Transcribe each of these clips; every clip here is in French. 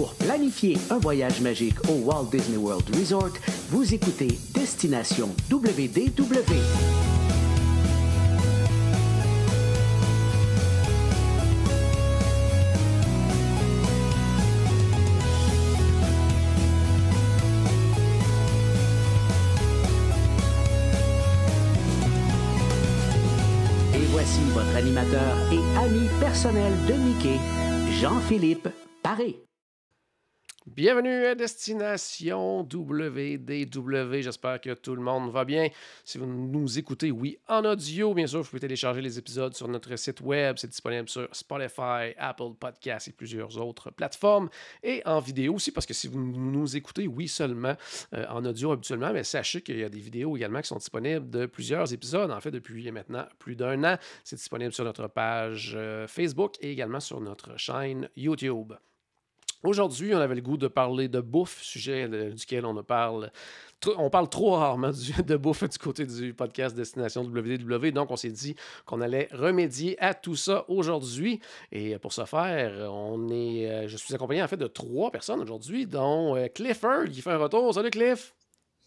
Pour planifier un voyage magique au Walt Disney World Resort, vous écoutez Destination WDW. Voici votre animateur et ami personnel de Mickey, Jean-Philippe Paré. Bienvenue à Destination WDW. J'espère que tout le monde va bien. Si vous nous écoutez, oui, en audio, bien sûr, vous pouvez télécharger les épisodes sur notre site web. C'est disponible sur Spotify, Apple Podcasts et plusieurs autres plateformes. Et en vidéo aussi, parce que si vous nous écoutez, oui, seulement en audio habituellement, mais sachez qu'il y a des vidéos également qui sont disponibles de plusieurs épisodes. En fait, depuis maintenant plus d'1 an, c'est disponible sur notre page Facebook et également sur notre chaîne YouTube. Aujourd'hui, on avait le goût de parler de bouffe, sujet duquel on parle trop rarement de bouffe du côté du podcast Destination WDW. Donc, on s'est dit qu'on allait remédier à tout ça aujourd'hui. Et pour ce faire, je suis accompagné en fait de 3 personnes aujourd'hui, dont Clifford qui fait un retour. Salut Cliff!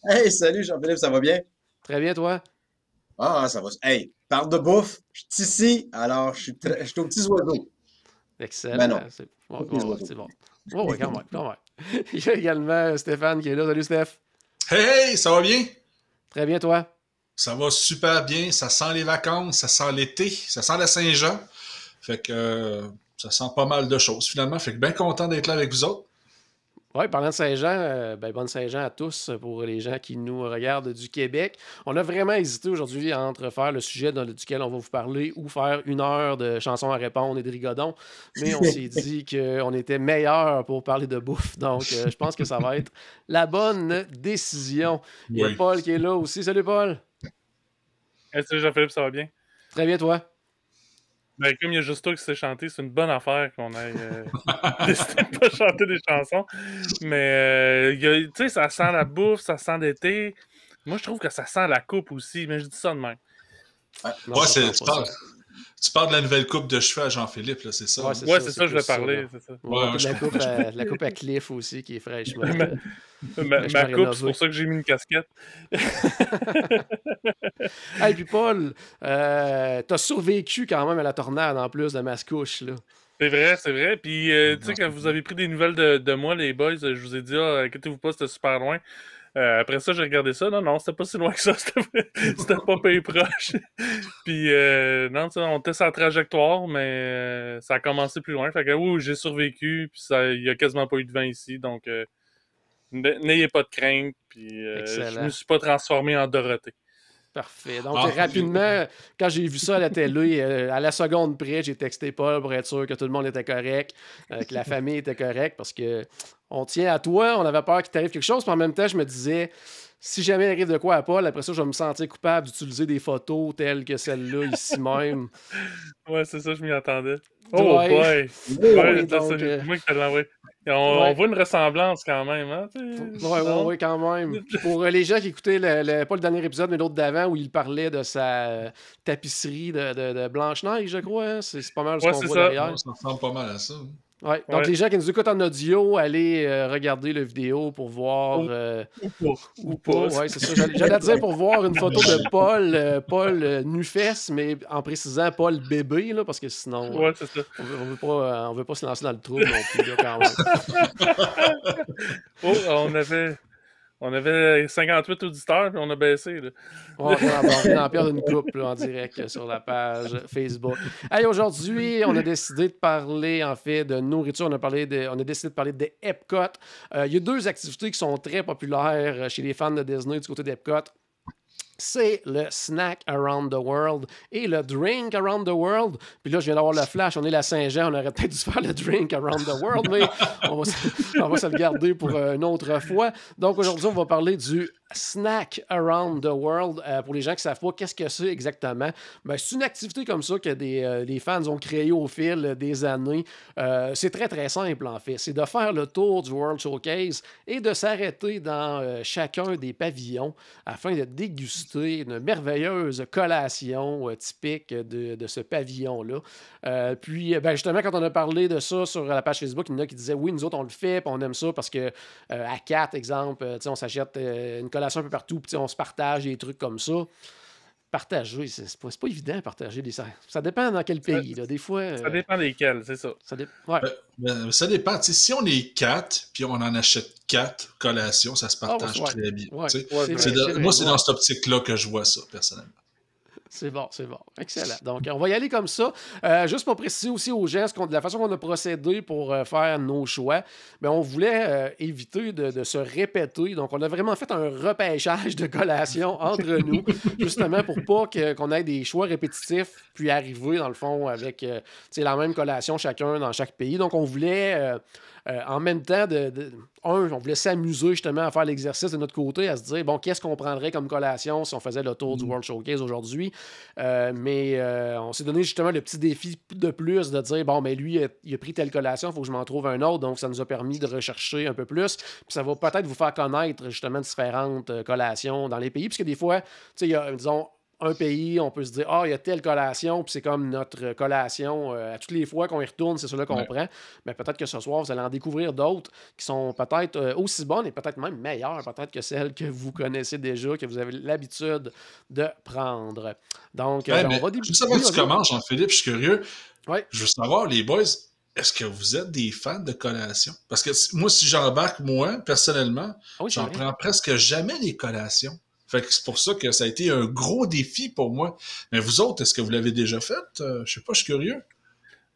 Hey, salut Jean-Philippe, ça va bien? Très bien, toi? Ah, ça va. Hey, parle de bouffe. Je suis ici, alors je suis aux petits oiseaux. Excellent. Ben non. C'est bon. Oh, oui, quand même. Il y a également Stéphane qui est là. Salut, Steph. Hey, ça va bien? Très bien, toi? Ça va super bien. Ça sent les vacances, ça sent l'été, ça sent la Saint-Jean. Fait que ça sent pas mal de choses finalement. Fait que bien content d'être là avec vous autres. Oui, parlant de Saint-Jean, bonne Saint-Jean à tous pour les gens qui nous regardent du Québec. On a vraiment hésité aujourd'hui entre faire le sujet duquel on va vous parler ou faire 1 heure de chansons à répondre et de rigodons. Mais on s'est dit qu'on était meilleur pour parler de bouffe. Donc, je pense que ça va être la bonne décision. Il y a Paul qui est là aussi. Salut, Paul. Hey, salut Jean-Philippe, ça va bien? Très bien, toi? Ben, comme il y a juste toi qui sais chanter, c'est une bonne affaire qu'on aille décider de pas chanter des chansons. Mais, tu sais, ça sent la bouffe, ça sent l'été. Moi, je trouve que ça sent la coupe aussi, mais je dis ça de même. Tu parles de la nouvelle coupe de cheveux à Jean-Philippe, là, c'est ça? Ouais, c'est ça, je voulais parler. C'est ça. La coupe à Cliff aussi, qui est fraîchement. Ma coupe, c'est pour ça que j'ai mis une casquette. Et puis Paul, t'as survécu quand même à la tornade en plus de Mascouche, là. C'est vrai. Puis, tu sais, quand vous avez pris des nouvelles de moi, les boys, je vous ai dit, inquiétez-vous pas, c'était super loin. Après ça, j'ai regardé ça. Non, c'était pas si loin que ça. C'était pas peu proche. Puis, non, on était sur la trajectoire, mais ça a commencé plus loin. Fait que oui, j'ai survécu. Puis, il y a quasiment pas eu de vent ici. Donc, n'ayez pas de crainte. Puis, je me suis pas transformé en Dorothée. Parfait. Donc, rapidement, quand j'ai vu ça à la télé, à la seconde près, j'ai texté Paul pour être sûr que tout le monde était correct, que la famille était correcte, parce que on tient à toi, on avait peur qu'il t'arrive quelque chose, puis en même temps, je me disais, si jamais il arrive de quoi à Paul, après ça, je vais me sentir coupable d'utiliser des photos telles que celle-là, ici même. Ouais, c'est ça, je m'y attendais. Oh boy! Ouais, donc, c'est moi qui te l'envoie. On voit une ressemblance quand même, hein? Oui, quand même. Pour les gens qui écoutaient pas le dernier épisode, mais l'autre d'avant, où il parlait de sa tapisserie de Blanche-Neige, je crois. Hein? C'est pas mal ce qu'on voit derrière. Ça ressemble pas mal à ça. Ouais. Donc, les gens qui nous écoutent en audio, allez regarder la vidéo pour voir... Ou pas. Ouais, c'est ça. J'allais dire pour voir une photo de Paul nu-fesse, mais en précisant Paul bébé, là, parce que sinon... Ouais, c'est ça. On veut pas se lancer dans le trou non plus, là, quand même. On avait 58 auditeurs, puis on a baissé. Là. On vient d'en perdre une coupe là, en direct sur la page Facebook. Hey, aujourd'hui, on a décidé de parler, en fait, de nourriture. On a décidé de parler des Epcot. Il y a 2 activités qui sont très populaires chez les fans de Disney du côté d'Epcot. C'est le Snack Around the World et le Drink Around the World. Puis là, je viens d'avoir le flash, on est la Saint-Jean, on aurait peut-être dû faire le Drink Around the World, mais on va se le garder pour une autre fois. Donc aujourd'hui, on va parler du Snack Around the World. Pour les gens qui ne savent pas, qu'est-ce que c'est exactement? Ben, c'est une activité comme ça que des fans ont créée au fil des années. C'est très, très simple, en fait. C'est de faire le tour du World Showcase et de s'arrêter dans chacun des pavillons afin de déguster déguster une merveilleuse collation typique de ce pavillon-là. Puis, justement, quand on a parlé de ça sur la page Facebook, il y en a qui disaient oui, nous autres, on le fait, puis on aime ça parce que à 4, exemple, on s'achète une collation un peu partout, puis on se partage des trucs comme ça. Partager, c'est pas évident partager des ça dépend dans quel pays. Là. Des fois. Ça dépend desquels, c'est ça. Ouais. Ça dépend. T'sais, si on est 4 puis on en achète 4 collations, ça se partage très bien. Ouais, moi, c'est dans cette optique-là que je vois ça, personnellement. C'est bon. Excellent. Donc, on va y aller comme ça. Juste pour préciser aussi aux gens, de la façon qu'on a procédé pour faire nos choix, on voulait éviter de se répéter. Donc, on a vraiment fait un repêchage de collations entre nous, justement pour pas qu'on ait des choix répétitifs, puis arriver, dans le fond, avec la même collation chacun dans chaque pays. Donc, on voulait... en même temps, on voulait s'amuser justement à faire l'exercice de notre côté, à se dire, bon, qu'est-ce qu'on prendrait comme collation si on faisait le tour du World Showcase aujourd'hui? Mais on s'est donné justement le petit défi de plus de dire, bon, mais lui, il a pris telle collation, il faut que je m'en trouve un autre. Donc, ça nous a permis de rechercher un peu plus. Puis ça va peut-être vous faire connaître justement différentes collations dans les pays. Puisque des fois, tu sais, il y a, disons, un pays, on peut se dire, il y a telle collation, puis c'est comme notre collation. À toutes les fois qu'on y retourne, c'est cela qu'on prend. Mais peut-être que ce soir, vous allez en découvrir d'autres qui sont peut-être aussi bonnes et peut-être même meilleures, peut-être que celles que vous connaissez déjà, que vous avez l'habitude de prendre. Donc, on va débuter. Juste avant que tu commences, Jean-Philippe, je suis curieux. Ouais. Je veux savoir, les boys, est-ce que vous êtes des fans de collations? Parce que moi, si j'embarque, moi, personnellement, j'en prends presque jamais des collations. Fait que c'est pour ça que ça a été un gros défi pour moi. Mais vous autres, est-ce que vous l'avez déjà fait? Je sais pas, je suis curieux.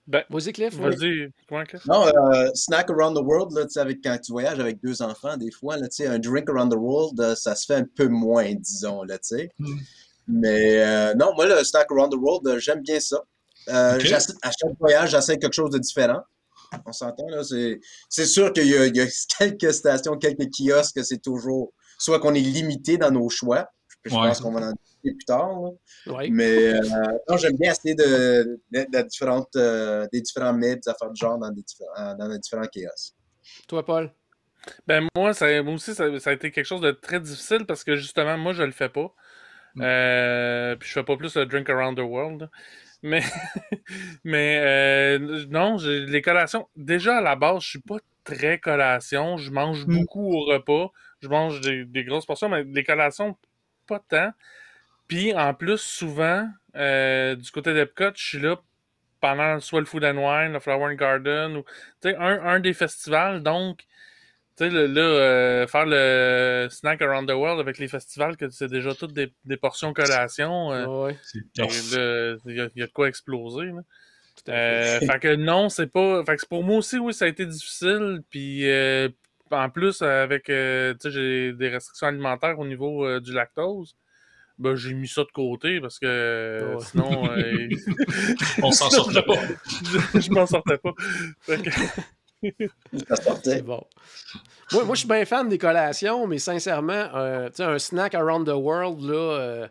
Vas-y, Cliff. Vas-y, comment, Cliff? Non, snack around the world, là, quand tu voyages avec 2 enfants, des fois, là, un drink around the world, ça se fait un peu moins, disons, là, tu sais. Mais non, moi, le snack around the world, j'aime bien ça. À chaque voyage, j'essaie quelque chose de différent. On s'entend, là. C'est sûr qu'il y a quelques stations, quelques kiosques, c'est toujours... Soit qu'on est limité dans nos choix, je pense qu'on va en discuter plus tard. Mais non, j'aime bien essayer des différents mets, des affaires de genre dans les différents kiosques. Toi, Paul? Moi aussi, ça a été quelque chose de très difficile parce que justement, moi, je le fais pas. Puis je fais pas plus le drink around the world. Mais non, les collations, déjà à la base, je suis pas très collation. Je mange beaucoup au repas. Je mange des grosses portions, mais les collations, pas tant. Puis en plus, souvent, du côté d'Epcot, je suis là pendant soit le Food and Wine, le Flower and Garden, ou un des festivals. Donc, tu sais, là, faire le Snack Around the World avec les festivals, que c'est déjà toutes des portions collations. Il y a de quoi exploser. Là. Fait que non, c'est pas. Fait que pour moi aussi, oui, ça a été difficile. Puis en plus, avec j'ai des restrictions alimentaires au niveau du lactose. J'ai mis ça de côté parce que sinon on s'en sortait pas. Je m'en sortais pas. C'est bon. Moi, je suis bien fan des collations, mais sincèrement, un snack around the world, là,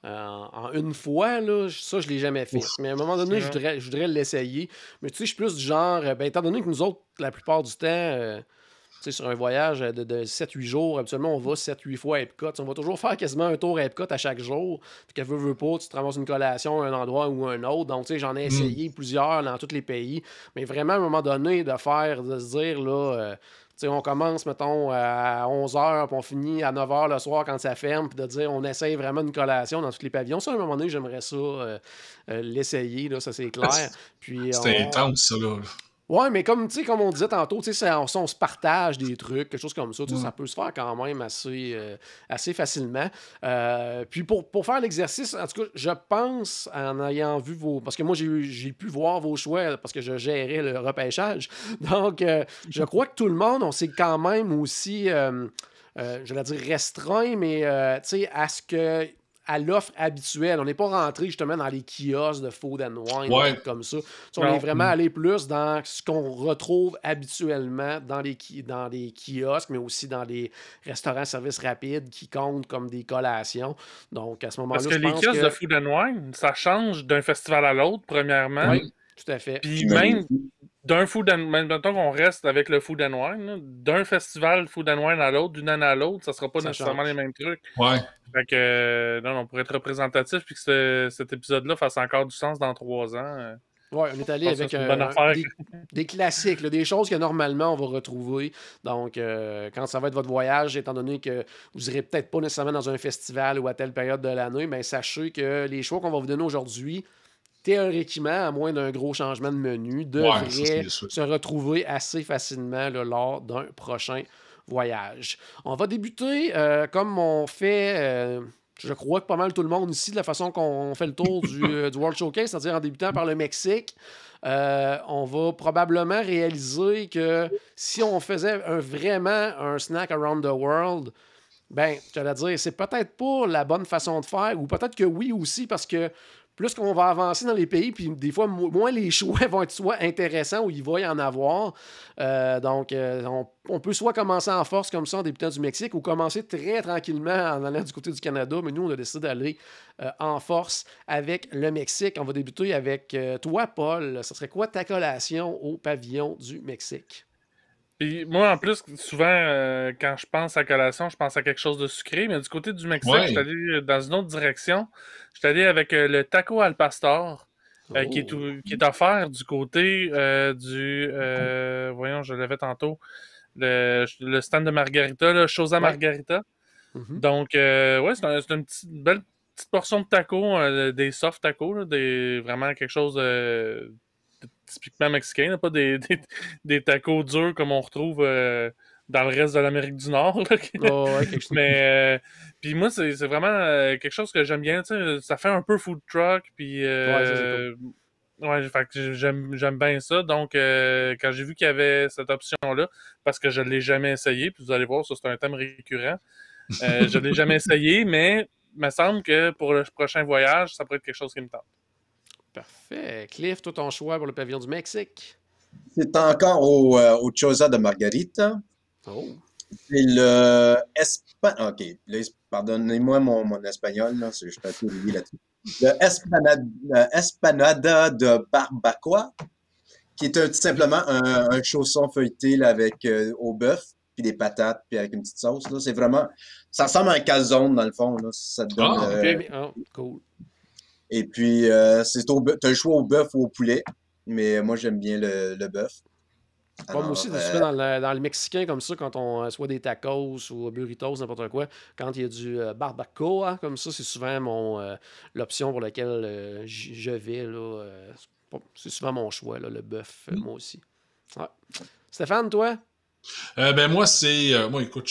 en une fois, là, ça, je l'ai jamais fait. Mais à un moment donné, je voudrais l'essayer. Mais tu sais, je suis plus du genre, étant donné que nous autres, la plupart du temps, sur un voyage de 7-8 jours, habituellement, on va 7-8 fois à Epcot. On va toujours faire quasiment un tour à Epcot à chaque jour. Puis qu'elle veut pas, tu te ramasses une collation à un endroit ou un autre. Donc, j'en ai essayé plusieurs dans tous les pays. Mais vraiment, à un moment donné, de se dire, là... on commence, mettons, à 11h, puis on finit à 9h le soir quand ça ferme, puis de dire on essaye vraiment une collation dans tous les pavillons. Ça, à un moment donné, j'aimerais ça l'essayer, là, ça c'est clair. Puis, c'était intense, ça, là. Ouais, mais comme on disait tantôt, on se partage des trucs, quelque chose comme ça, ça peut se faire quand même assez facilement. Puis pour faire l'exercice, en tout cas, je pense, en ayant vu parce que moi, j'ai pu voir vos choix parce que je gérais le repêchage. Donc, je crois que tout le monde, on s'est quand même aussi, je vais dire restreint, mais à ce que... à l'offre habituelle. On n'est pas rentré justement dans les kiosques de Food and Wine, des trucs comme ça. On est vraiment allé plus dans ce qu'on retrouve habituellement dans les kiosques, mais aussi dans les restaurants services rapides qui comptent comme des collations. Donc, à ce moment-là, parce que les kiosques de Food and Wine, ça change d'un festival à l'autre, premièrement. Oui, tout à fait. Puis même Mettons qu'on reste avec le Food and Wine, d'un festival Food and Wine à l'autre, d'une année à l'autre, ça sera pas nécessairement les mêmes trucs. Ouais. Fait que, non, on pourrait être représentatif puis que cet épisode-là fasse encore du sens dans 3 ans. Ouais, on est allé avec des classiques, là, des choses que normalement on va retrouver. Donc, quand ça va être votre voyage, étant donné que vous irez peut-être pas nécessairement dans un festival ou à telle période de l'année, mais sachez que les choix qu'on va vous donner aujourd'hui, théoriquement, à moins d'un gros changement de menu, devraient se retrouver assez facilement là, lors d'un prochain voyage. On va débuter comme on fait... je crois que pas mal tout le monde ici, de la façon qu'on fait le tour du World Showcase, c'est-à-dire en débutant par le Mexique, on va probablement réaliser que si on faisait vraiment un snack around the world, ben, j'allais dire, c'est peut-être pas la bonne façon de faire, ou peut-être que oui aussi, parce que plus qu'on va avancer dans les pays, puis des fois, moins les choix vont être soit intéressants ou il va y en avoir. Donc, on peut soit commencer en force comme ça en débutant du Mexique ou commencer très tranquillement en allant du côté du Canada. Mais nous, on a décidé d'aller en force avec le Mexique. On va débuter avec toi, Paul. Ça serait quoi ta collation au pavillon du Mexique? Puis moi, en plus, souvent, quand je pense à collation, je pense à quelque chose de sucré. Mais du côté du Mexique, je suis allé dans une autre direction. Je suis allé avec le taco al pastor, qui est offert du côté voyons, je l'avais tantôt, le stand de Margarita, là, Chosa Margarita. Mm-hmm. Donc, c'est une belle petite portion de taco, des soft tacos, là, vraiment quelque chose de typiquement mexicain, là, pas des tacos durs comme on retrouve dans le reste de l'Amérique du Nord. Là. Mais puis moi, c'est vraiment quelque chose que j'aime bien. Ça fait un peu food truck. Puis fait que j'aime bien ça. Donc, quand j'ai vu qu'il y avait cette option-là, parce que je ne l'ai jamais essayé, puis vous allez voir, ça c'est un thème récurrent. Je ne l'ai jamais essayé, mais il me semble que pour le prochain voyage, ça pourrait être quelque chose qui me tente. Parfait. Cliff, toi, ton choix pour le pavillon du Mexique? C'est encore au Chosa de Margarita. Oh. C'est le OK. Pardonnez-moi mon espagnol, là, je suis un peu oublié là-dessus. Le Espanada de Barbacoa, qui est tout simplement un chausson feuilleté là, avec au bœuf, puis des patates, puis avec une petite sauce. Là. C'est vraiment... Ça ressemble à un calzone, dans le fond. Là. Ça te donne... cool. Et puis, t'as le choix au bœuf ou au poulet, mais moi, j'aime bien le bœuf. Moi aussi, souvent dans le mexicain, comme ça, quand on soit des tacos ou burritos, n'importe quoi, quand il y a du barbacoa, comme ça, c'est souvent l'option pour laquelle je vais. Là, c'est souvent mon choix, là, le bœuf, moi aussi. Ouais. Stéphane, toi? Ben moi, moi, écoute,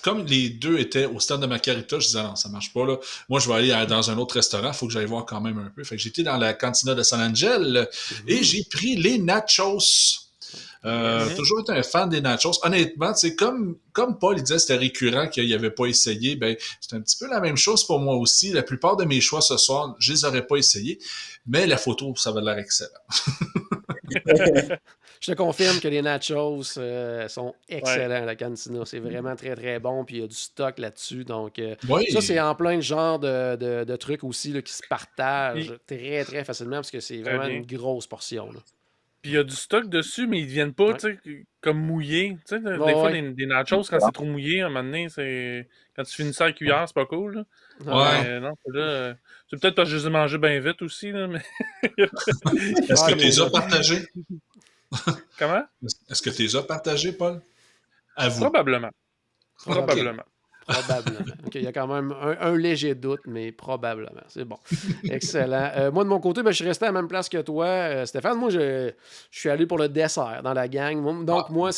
comme les deux étaient au stand de Margarita, je disais non, ça marche pas là. Moi, je vais aller dans un autre restaurant, il faut que j'aille voir quand même un peu. Fait que j'étais dans la cantina de San Angel et j'ai pris les nachos. Toujours été un fan des nachos. Honnêtement, tu sais, comme Paul il disait, c'était récurrent qu'il n'avait pas essayé. Ben, c'est un petit peu la même chose pour moi aussi. La plupart de mes choix ce soir, je les aurais pas essayés, mais la photo, ça va de l'air excellent. Je te confirme que les nachos sont excellents à la cantina. C'est vraiment très, très bon. Puis il y a du stock là-dessus. Donc, ça, c'est en plein genre de trucs aussi là, qui se partagent très, très facilement parce que c'est vraiment une grosse portion. Là. Puis il y a du stock dessus, mais ils ne viennent pas comme mouillés. Des fois, des nachos, quand c'est trop mouillé, à un moment donné, quand tu finis ça à la cuillère, c'est pas cool. Là. Ouais. Non, là, c'est peut-être parce que je les ai mangés bien vite aussi. Là, mais... Est-ce que tu les as partagés? Comment? Est-ce que tu les as partagés, Paul? À vous. Probablement. Probablement. Probablement. Okay, il y a quand même un léger doute, mais probablement. C'est bon. Excellent. Moi, de mon côté, je suis resté à la même place que toi, Stéphane. Moi, je suis allé pour le dessert dans la gang. Donc, moi,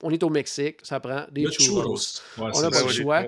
on est au Mexique. Ça prend des churros. Ouais, on n'a pas le choix.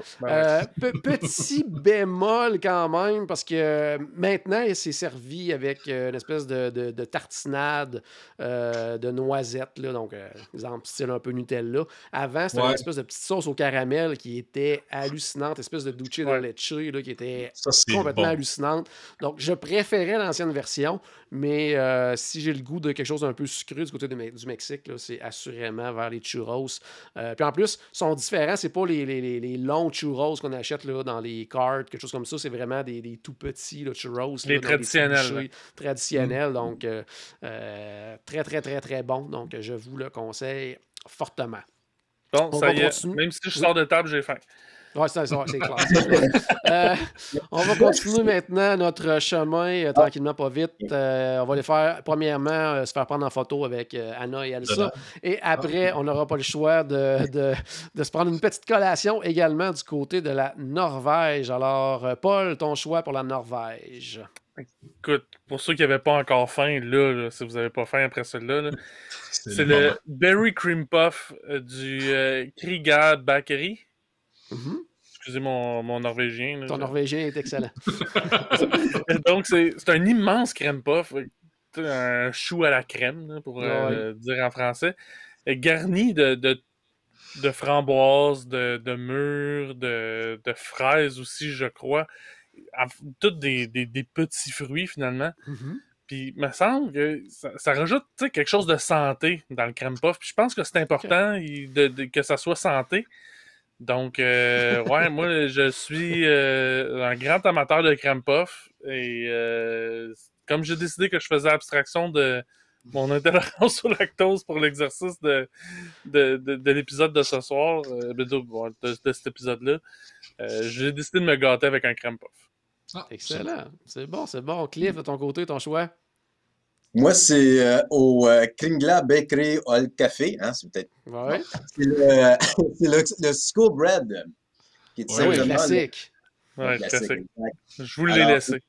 Petit bémol quand même, parce que maintenant, c'est servi avec une espèce de tartinade de noisettes. Là, donc, exemple, style un peu Nutella. Avant, c'était une espèce de petite sauce au caramel qui était était hallucinante, espèce de dulce de leche là, qui était complètement hallucinante. Donc, je préférais l'ancienne version, mais si j'ai le goût de quelque chose d'un peu sucré du côté du Mexique, là, c'est assurément vers les churros. Puis en plus, ils sont différents. C'est pas les longs churros qu'on achète là, dans les cartes, quelque chose comme ça. C'est vraiment des tout petits là, churros. Les là, traditionnels. Traditionnels. Donc, très, très, très, très bon. Donc, je vous le conseille fortement. Bon, ça y est. Même si je sors de table, j'ai faim. Oui, c'est clair. On va continuer maintenant notre chemin tranquillement, pas vite. On va aller faire, premièrement, se faire prendre en photo avec Anna et Elsa. Et après, on n'aura pas le choix de se prendre une petite collation également du côté de la Norvège. Alors, Paul, ton choix pour la Norvège? Écoute, pour ceux qui n'avaient pas encore faim, là, si vous n'avez pas faim après celle-là, c'est le Berry Cream Puff du Kriga Bakery. Mm-hmm. Excusez mon norvégien. Là, ton norvégien est excellent. Donc, c'est un immense crème puff, un chou à la crème, là, pour dire en français, garni de framboises, de mûres, de fraises aussi, je crois. Tous des petits fruits, finalement. Mm-hmm. Puis, il me semble que ça rajoute quelque chose de santé dans le crème puff. Puis, je pense que c'est important que ça soit santé. Donc, ouais, moi, je suis un grand amateur de crème puff. Et comme j'ai décidé que je faisais abstraction de mon intolérance au lactose pour l'exercice de l'épisode de ce soir, de cet épisode-là, j'ai décidé de me gâter avec un crème puff. Ah, excellent. C'est bon. Cliff, de ton côté, ton choix? Moi, c'est au Kringla Bakery All Café. Hein, c'est peut-être. Ouais. C'est le School Bread. Qui est classique. Ouais, classique. Je vous l'ai laissé.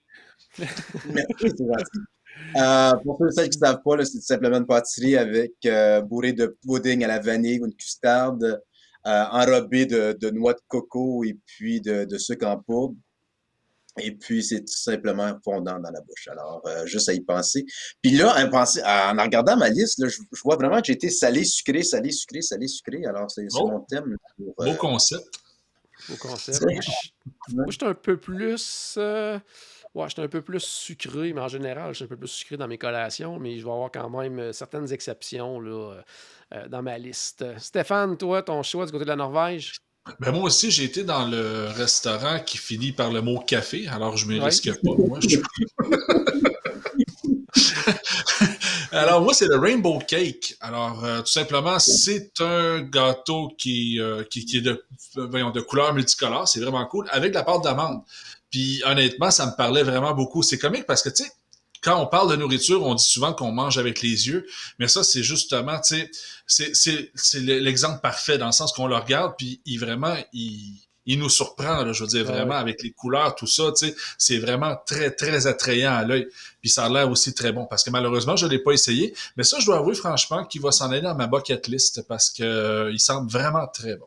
Merci, c'est gentil. Pour ceux qui ne savent pas, c'est tout simplement une pâtisserie avec bourrée de pudding à la vanille ou une custarde, enrobée de noix de coco et puis de sucre en poudre. Et puis, c'est tout simplement fondant dans la bouche. Alors, juste à y penser. Puis là, en regardant ma liste, là, je vois vraiment que j'ai été salé, sucré, salé, sucré, salé, sucré. Alors, c'est mon thème. Beau concept. Moi, je suis un peu plus... j'étais un peu plus sucré, mais en général, je suis un peu plus sucré dans mes collations, mais je vais avoir quand même certaines exceptions là, dans ma liste. Stéphane, toi, ton choix du côté de la Norvège? Ben moi aussi, j'ai été dans le restaurant qui finit par le mot café, alors je ne me risque pas. Moi, Alors, moi, c'est le Rainbow Cake. Alors, tout simplement, c'est un gâteau qui est de couleur multicolore. C'est vraiment cool, avec de la pâte d'amande. Puis, honnêtement, ça me parlait vraiment beaucoup. C'est comique parce que, tu sais, quand on parle de nourriture, on dit souvent qu'on mange avec les yeux, mais ça, c'est justement, tu sais, c'est l'exemple parfait dans le sens qu'on le regarde, puis il nous surprend, là, je veux dire, vraiment, avec les couleurs, tout ça, tu sais, c'est vraiment très, très attrayant à l'œil. Puis ça a l'air aussi très bon, parce que malheureusement, je ne l'ai pas essayé, mais ça, je dois avouer franchement qu'il va s'en aller dans ma bucket list, parce que il semble vraiment très bon.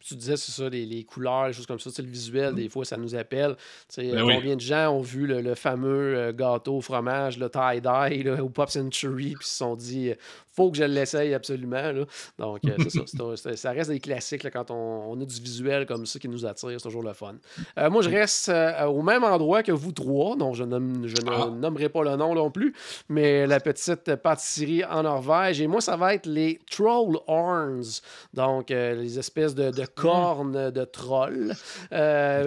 Tu disais, c'est ça, les couleurs, les choses comme ça. Le visuel, des fois, ça nous appelle. Ben combien de gens ont vu le fameux gâteau au fromage, le tie-dye, là, au Pop Century, puis se sont dit, faut que je l'essaye absolument. Là. Donc, c'est ça. Ça reste des classiques là, quand on a du visuel comme ça qui nous attire. C'est toujours le fun. Moi, je reste au même endroit que vous trois. Donc, je ne nommerai pas le nom non plus, mais la petite pâtisserie en Norvège. Et moi, ça va être les Troll Horns. Donc, les espèces de cornes de troll.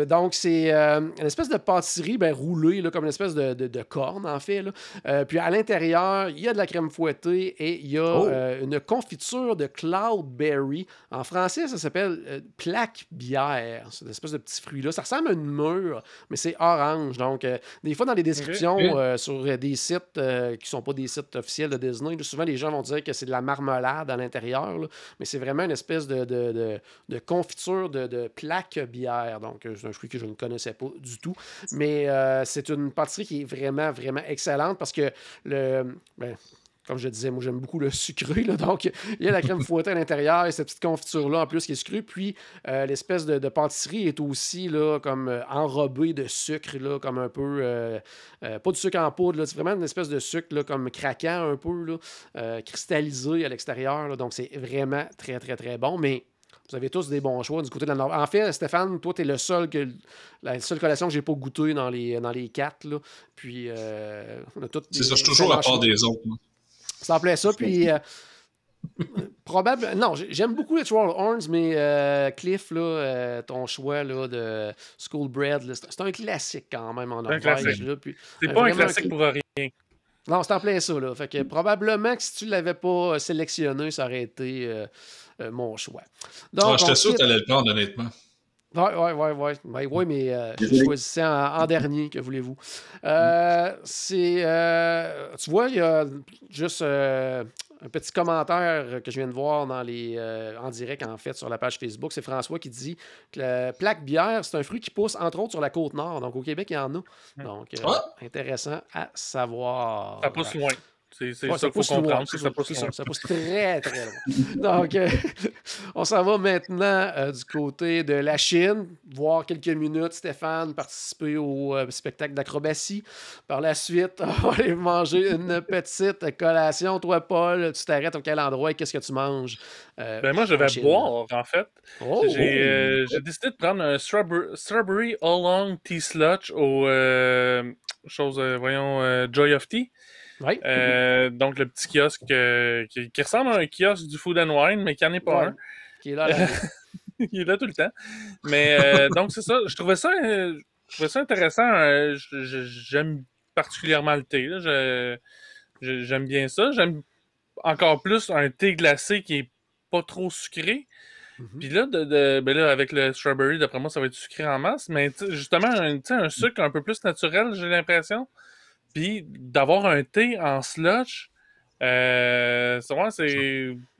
Donc, c'est une espèce de pâtisserie roulée, là, comme une espèce de corne, en fait. Là. Puis, à l'intérieur, il y a de la crème fouettée et il y a une confiture de cloudberry. En français, ça s'appelle plaque bière. C'est une espèce de petit fruit-là. Ça ressemble à une mûre, mais c'est orange. Donc, des fois, dans les descriptions sur des sites qui ne sont pas des sites officiels de Disney, là, souvent, les gens vont dire que c'est de la marmelade à l'intérieur, là, mais c'est vraiment une espèce de confiture de plaque bière. Donc, c'est un fruit que je ne connaissais pas du tout. Mais c'est une pâtisserie qui est vraiment, vraiment excellente parce que comme je disais, moi, j'aime beaucoup le sucré. Là, donc, il y a la crème fouettée à l'intérieur et cette petite confiture-là, en plus, qui est sucrée. Puis, l'espèce de pâtisserie est aussi là, comme enrobée de sucre, là, comme un peu... pas du sucre en poudre, là, c'est vraiment une espèce de sucre là, comme craquant un peu, là, cristallisé à l'extérieur. Là, donc, c'est vraiment très, très, très bon. Mais Vous avez tous des bons choix du côté de la Norvège. En fait, Stéphane, toi, tu es la seule collation que j'ai pas goûtée dans les 4. Là. Puis, on a toutes c'est ça, je suis toujours à part des autres. Moi. Ça me plaît ça. Puis, probablement. Non, j'aime beaucoup les Troll Horns, mais Cliff, là, ton choix là, de Schoolbred, là, c'est un classique quand même en Norvège. Là, puis, c'est pas un classique pour rien. Non, c'est en plein ça. Là. Fait que probablement que si tu ne l'avais pas sélectionné, ça aurait été mon choix. Donc, j'étais sûr que tu allais le prendre, honnêtement. Oui, mais j'ai choisi en dernier, que voulez-vous. Tu vois, il y a juste un petit commentaire que je viens de voir en direct, en fait, sur la page Facebook. C'est François qui dit que la plaque bière, c'est un fruit qui pousse, entre autres, sur la Côte-Nord. Donc, au Québec, il y en a. Donc, intéressant à savoir. Ça pousse loin. C'est ça qu'il faut comprendre. Ça pousse très, très loin. Donc, on s'en va maintenant du côté de la Chine, voir quelques minutes Stéphane participer au spectacle d'acrobatie. Par la suite, on va aller manger une petite collation. Toi, Paul, tu t'arrêtes à quel endroit et qu'est-ce que tu manges? Moi, je vais boire, en fait. J'ai décidé de prendre un Strawberry Oolong Tea Sludge au Joy of Tea. Oui. Donc, le petit kiosque qui ressemble à un kiosque du Food and Wine, mais qui n'en est pas un. Qui est là. Il est là tout le temps. Mais donc, c'est ça. Je trouvais ça intéressant. J'aime particulièrement le thé. Là. J'aime bien ça. J'aime encore plus un thé glacé qui est pas trop sucré. Puis là, là, avec le strawberry, d'après moi, ça va être sucré en masse. Mais justement, un sucre un peu plus naturel, j'ai l'impression. Puis d'avoir un thé en sludge,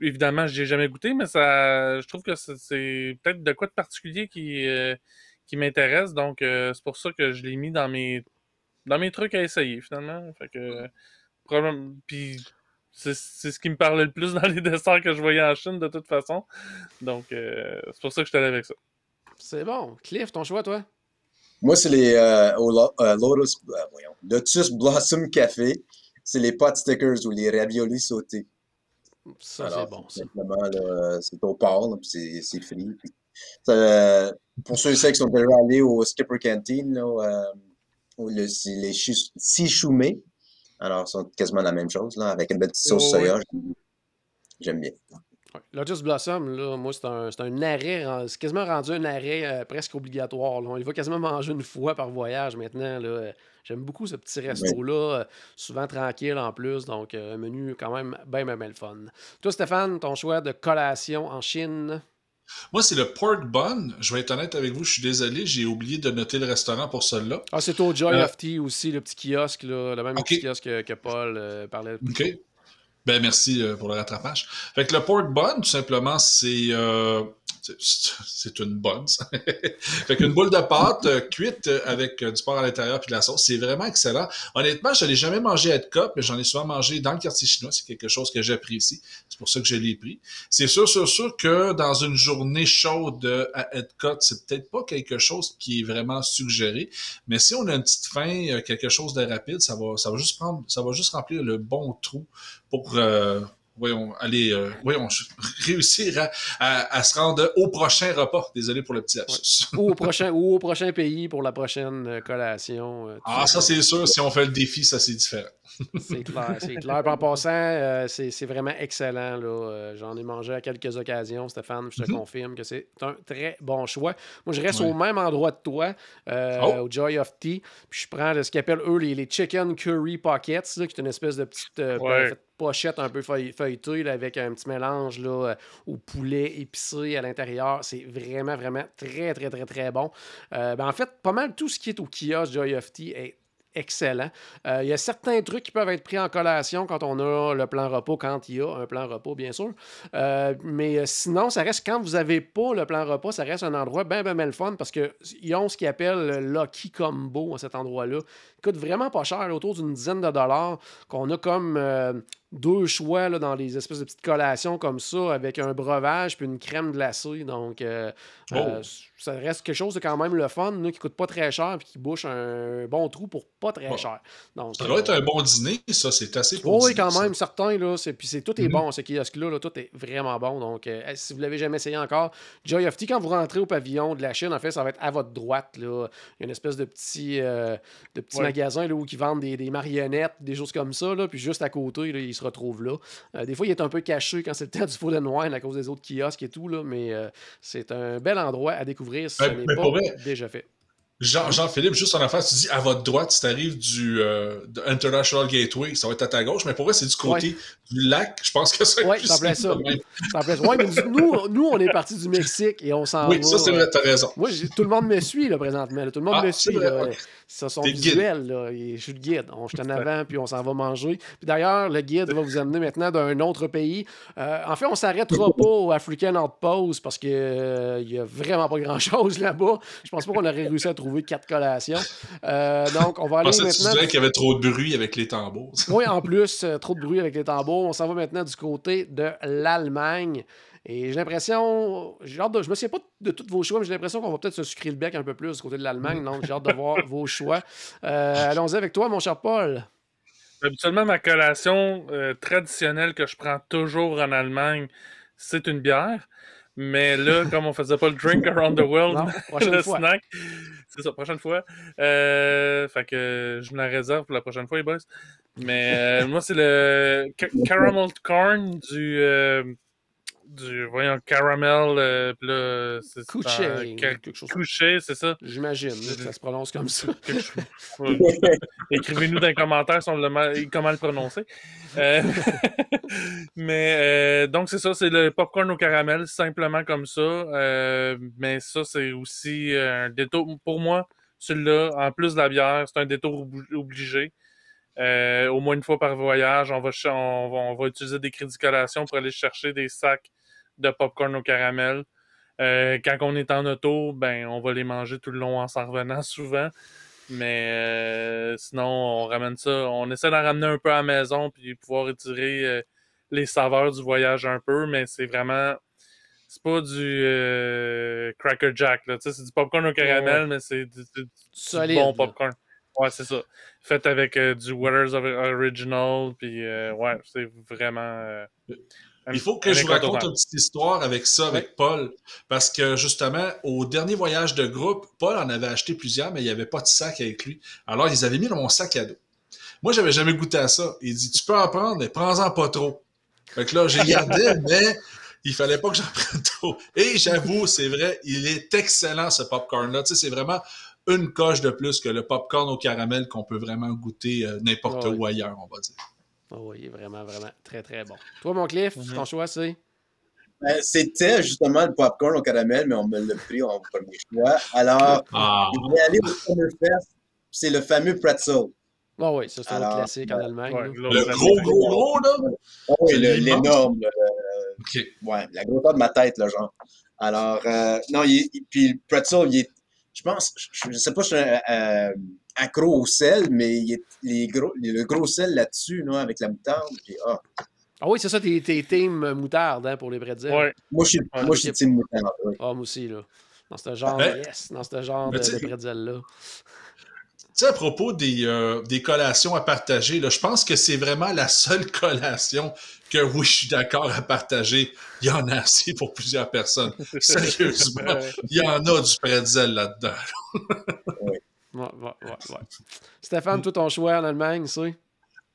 évidemment, je n'y ai jamais goûté, mais je trouve que c'est peut-être de quoi de particulier qui m'intéresse. Donc, c'est pour ça que je l'ai mis dans mes trucs à essayer, finalement. Fait que, puis c'est ce qui me parlait le plus dans les desserts que je voyais en Chine, de toute façon. Donc, c'est pour ça que je suis allé avec ça. C'est bon. Cliff, ton choix, toi? Moi, c'est les Lotus Blossom Café. C'est les pot stickers ou les raviolis sautés. Ça, alors, c'est bon. Simplement, là, c'est au port, puis c'est frit. Puis, pour ceux et celles qui sont déjà allés au Skipper Canteen, là, c'est les sichumé. Alors, c'est quasiment la même chose, là, avec une petite sauce soya. J'aime bien. Lotus Blossom, là, moi, c'est un arrêt, c'est quasiment rendu un arrêt presque obligatoire. Là. On y va quasiment manger une fois par voyage maintenant. Là. J'aime beaucoup ce petit resto-là, souvent tranquille en plus, donc un menu quand même bien le fun. Toi, Stéphane, ton choix de collation en Chine? Moi, c'est le pork bun. Je vais être honnête avec vous, je suis désolé, j'ai oublié de noter le restaurant pour celui-là. Ah, c'est au Joy of Tea aussi, le petit kiosque, là, le même petit kiosque que Paul parlait. OK. Ben, merci pour le rattrapage. Fait que le pork bun, tout simplement, c'est une bonne. Fait qu'une boule de pâte cuite avec du porc à l'intérieur puis de la sauce, c'est vraiment excellent. Honnêtement, je ne l'ai jamais mangé à Edcott, mais j'en ai souvent mangé dans le quartier chinois. C'est quelque chose que j'apprécie. C'est pour ça que je l'ai pris. C'est sûr que dans une journée chaude à Edcott, c'est peut-être pas quelque chose qui est vraiment suggéré, mais si on a une petite faim, quelque chose de rapide, ça va juste remplir le bon trou pour réussir à se rendre au prochain repas. Désolé pour le petit lapsus. Ou au prochain pays pour la prochaine collation. Ça, c'est sûr. Si on fait le défi, ça, c'est différent. C'est clair. En passant, c'est vraiment excellent. Là. J'en ai mangé à quelques occasions, Stéphane. Je te confirme que c'est un très bon choix. Moi, je reste au même endroit de toi, au Joy of Tea. Puis je prends ce qu'ils appellent, eux, les Chicken Curry Pockets, là, qui est une espèce de petite pochette un peu feuilletée là, avec un petit mélange là, au poulet épicé à l'intérieur. C'est vraiment, vraiment très, très, très, très bon. En fait, pas mal tout ce qui est au kiosque Joy of Tea est excellent. Il y a certains trucs qui peuvent être pris en collation quand on a le plan repas, quand il y a un plan repas, bien sûr. Mais sinon, ça reste, quand vous n'avez pas le plan repas, ça reste un endroit bien le fun parce qu'ils ont ce qu'ils appellent le Lucky Combo à cet endroit-là. Il coûte vraiment pas cher, autour d'une dizaine de dollars, qu'on a comme deux choix là, dans les espèces de petites collations comme ça, avec un breuvage puis une crème glacée. Donc, ça reste quelque chose de quand même le fun, là, qui coûte pas très cher puis qui bouche un bon trou pour pas très cher. Donc, ça doit être un bon dîner, ça. C'est assez pour oui, dîner, quand même, ça. certain. Là, puis tout est bon, ce kiosque-là. Là, tout est vraiment bon. Donc, si vous l'avez jamais essayé encore, Joy of Tea, quand vous rentrez au pavillon de la Chine, en fait, ça va être à votre droite. Là. Il y a une espèce de petit magasin là, où ils vendent des marionnettes, des choses comme ça. Là, puis juste à côté, là, il se retrouve là. Des fois, il est un peu caché quand c'est le temps du Food and Wine à cause des autres kiosques et tout. Là, mais c'est un bel endroit à découvrir si ce n'est pas déjà fait. Jean-Philippe, juste en affaire, tu dis à votre droite, si tu arrives de International Gateway, ça va être à ta gauche, mais pour vrai, c'est du côté du lac. Je pense que ça va être ça plaît ça. Oui, mais nous, on est parti du Mexique et on s'en va. Oui, ça, c'est vrai, t'as raison. Moi, tout le monde me suit là, présentement. Là. Tout le monde me suit. Là. Ça sont visuels. Là. Je suis le guide. Je suis en avant, puis on s'en va manger. Puis d'ailleurs, le guide va vous amener maintenant d'un autre pays. En fait, on ne s'arrêtera pas au African Outpost parce qu'il n'y a vraiment pas grand-chose là-bas. Je pense pas qu'on aurait réussi à trouver 4 collations. Donc, on va aller maintenant... Tu dirais qu'il y avait trop de bruit avec les tambours. Oui, en plus, trop de bruit avec les tambours. On s'en va maintenant du côté de l'Allemagne. Et j'ai l'impression... je me souviens pas de tous vos choix, mais j'ai l'impression qu'on va peut-être se sucrer le bec un peu plus du côté de l'Allemagne. Donc, j'ai hâte de voir vos choix. Allons-y avec toi, mon cher Paul. Habituellement, ma collation traditionnelle que je prends toujours en Allemagne, c'est une bière. Mais là, comme on faisait pas le drink around the world, le snack, c'est ça, prochaine fois. Fait que je me la réserve pour la prochaine fois, les boys. Mais moi, c'est le caramel corn du caramel, puis là, c'est couché, c'est ça. J'imagine que ça se prononce comme ça. Écrivez-nous dans les commentaires comment le prononcer. Mais donc, c'est ça, c'est le popcorn au caramel, simplement comme ça. Mais ça, c'est aussi un détour. Pour moi, celui-là, en plus de la bière, c'est un détour obligé. Au moins une fois par voyage, on va utiliser des crédits collation pour aller chercher des sacs de popcorn au caramel. Quand on est en auto, ben on va les manger tout le long en s'en revenant souvent. Mais sinon, on ramène ça. On essaie d'en ramener un peu à la maison puis pouvoir étirer les saveurs du voyage un peu, mais c'est vraiment... C'est pas du Cracker Jack, là. C'est du popcorn au caramel, mais c'est du bon popcorn. Ouais, c'est ça. Fait avec du Waters Original, puis c'est vraiment... Il faut que je vous raconte une petite histoire avec ça, avec Paul, parce que justement, au dernier voyage de groupe, Paul en avait acheté plusieurs, mais il n'y avait pas de sac avec lui. Alors, ils avaient mis dans mon sac à dos. Moi, j'avais jamais goûté à ça. Il dit, tu peux en prendre, mais prends-en pas trop. Fait que là, j'ai gardé, mais il fallait pas que j'en prenne trop. Et j'avoue, c'est vrai, il est excellent, ce popcorn-là. Tu sais, c'est vraiment une coche de plus que le popcorn au caramel qu'on peut vraiment goûter n'importe où ailleurs, on va dire. Oh, il est vraiment, vraiment très, très bon. Toi, mon Cliff, ton choix, c'est? C'était justement le popcorn au caramel, mais on me l'a pris en premier choix. Alors, je vais aller au Summerfest. C'est le fameux pretzel. Ah oui, ça, c'est un classique en Allemagne. Le gros, là? Oui, l'énorme. Ouais, la grosseur de ma tête, là, genre. Alors, non, puis le pretzel, je pense, je sais pas si je suis accro au sel, mais il y a le gros sel là-dessus, là, avec la moutarde. Puis, Ah oui, c'est ça, t'es team moutarde hein, pour les pretzels. Ouais. Moi, je suis team moutarde. Oui. Ah, moi aussi, là. Dans ce genre, dans ce genre de pretzel-là. Tu sais, à propos des collations à partager, là, je pense que c'est vraiment la seule collation que, oui, je suis d'accord à partager. Il y en a assez pour plusieurs personnes. Sérieusement, il y en a du pretzel là-dedans. Ouais. Stéphane, toi, ton choix en Allemagne, c'est?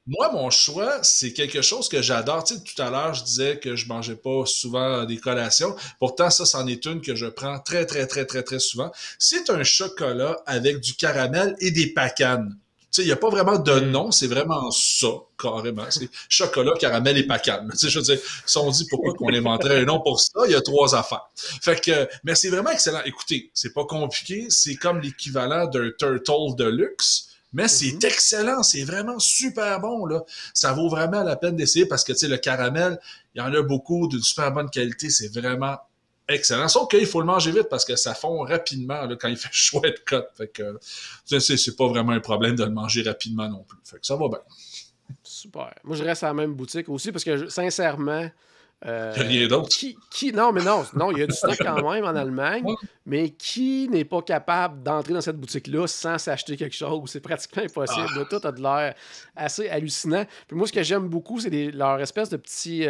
Moi, mon choix, c'est quelque chose que j'adore. Tu sais, tout à l'heure, je disais que je mangeais pas souvent des collations. Pourtant, ça, c'en est une que je prends très, très, très, très, très souvent. C'est un chocolat avec du caramel et des pacanes. Tu sais, il n'y a pas vraiment de nom, c'est vraiment ça, carrément. C'est chocolat, caramel et pacane. Tu sais, je veux dire, si on dit pourquoi qu'on inventerait un nom pour ça, il y a 3 affaires. Fait que, mais c'est vraiment excellent. Écoutez, c'est pas compliqué, c'est comme l'équivalent d'un Turtle de luxe. Mais c'est excellent, c'est vraiment super bon, là. Ça vaut vraiment la peine d'essayer parce que, tu sais, le caramel, il y en a beaucoup d'une super bonne qualité, c'est vraiment excellent. Sauf qu'il faut le manger vite parce que ça fond rapidement, là, quand il fait chaud être cote. Fait que, c'est pas vraiment un problème de le manger rapidement non plus. Fait que ça va bien. Super. Moi, je reste à la même boutique aussi parce que, sincèrement... rien d'autre. Non, il y a du stock quand même en Allemagne, mais qui n'est pas capable d'entrer dans cette boutique-là sans s'acheter quelque chose? C'est pratiquement impossible. Là, tout a de l'air assez hallucinant. Puis moi, ce que j'aime beaucoup, c'est leur espèce de petits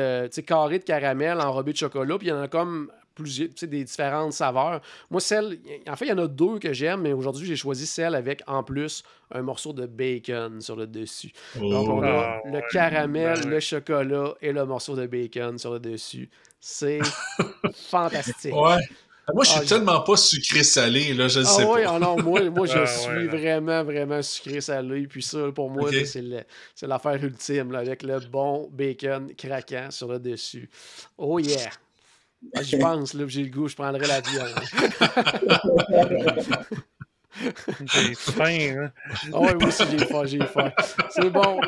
carrés de caramel enrobés de chocolat, puis il y en a comme plusieurs, des différentes saveurs. Moi, en fait, il y en a 2 que j'aime, mais aujourd'hui, j'ai choisi celle avec, en plus, un morceau de bacon sur le dessus. Donc, on a le caramel, le chocolat et le morceau de bacon sur le dessus. C'est fantastique. Ouais. Moi, je suis tellement pas sucré-salé, là, je ne sais pas. Non, moi je suis vraiment, vraiment sucré-salé. Puis ça, pour moi, c'est l'affaire ultime, là, avec le bon bacon craquant sur le dessus. Oh yeah! J'y pense, là, j'ai le goût, je prendrais l'avion. J'ai faim, hein? Oui, moi aussi, j'ai faim. C'est bon.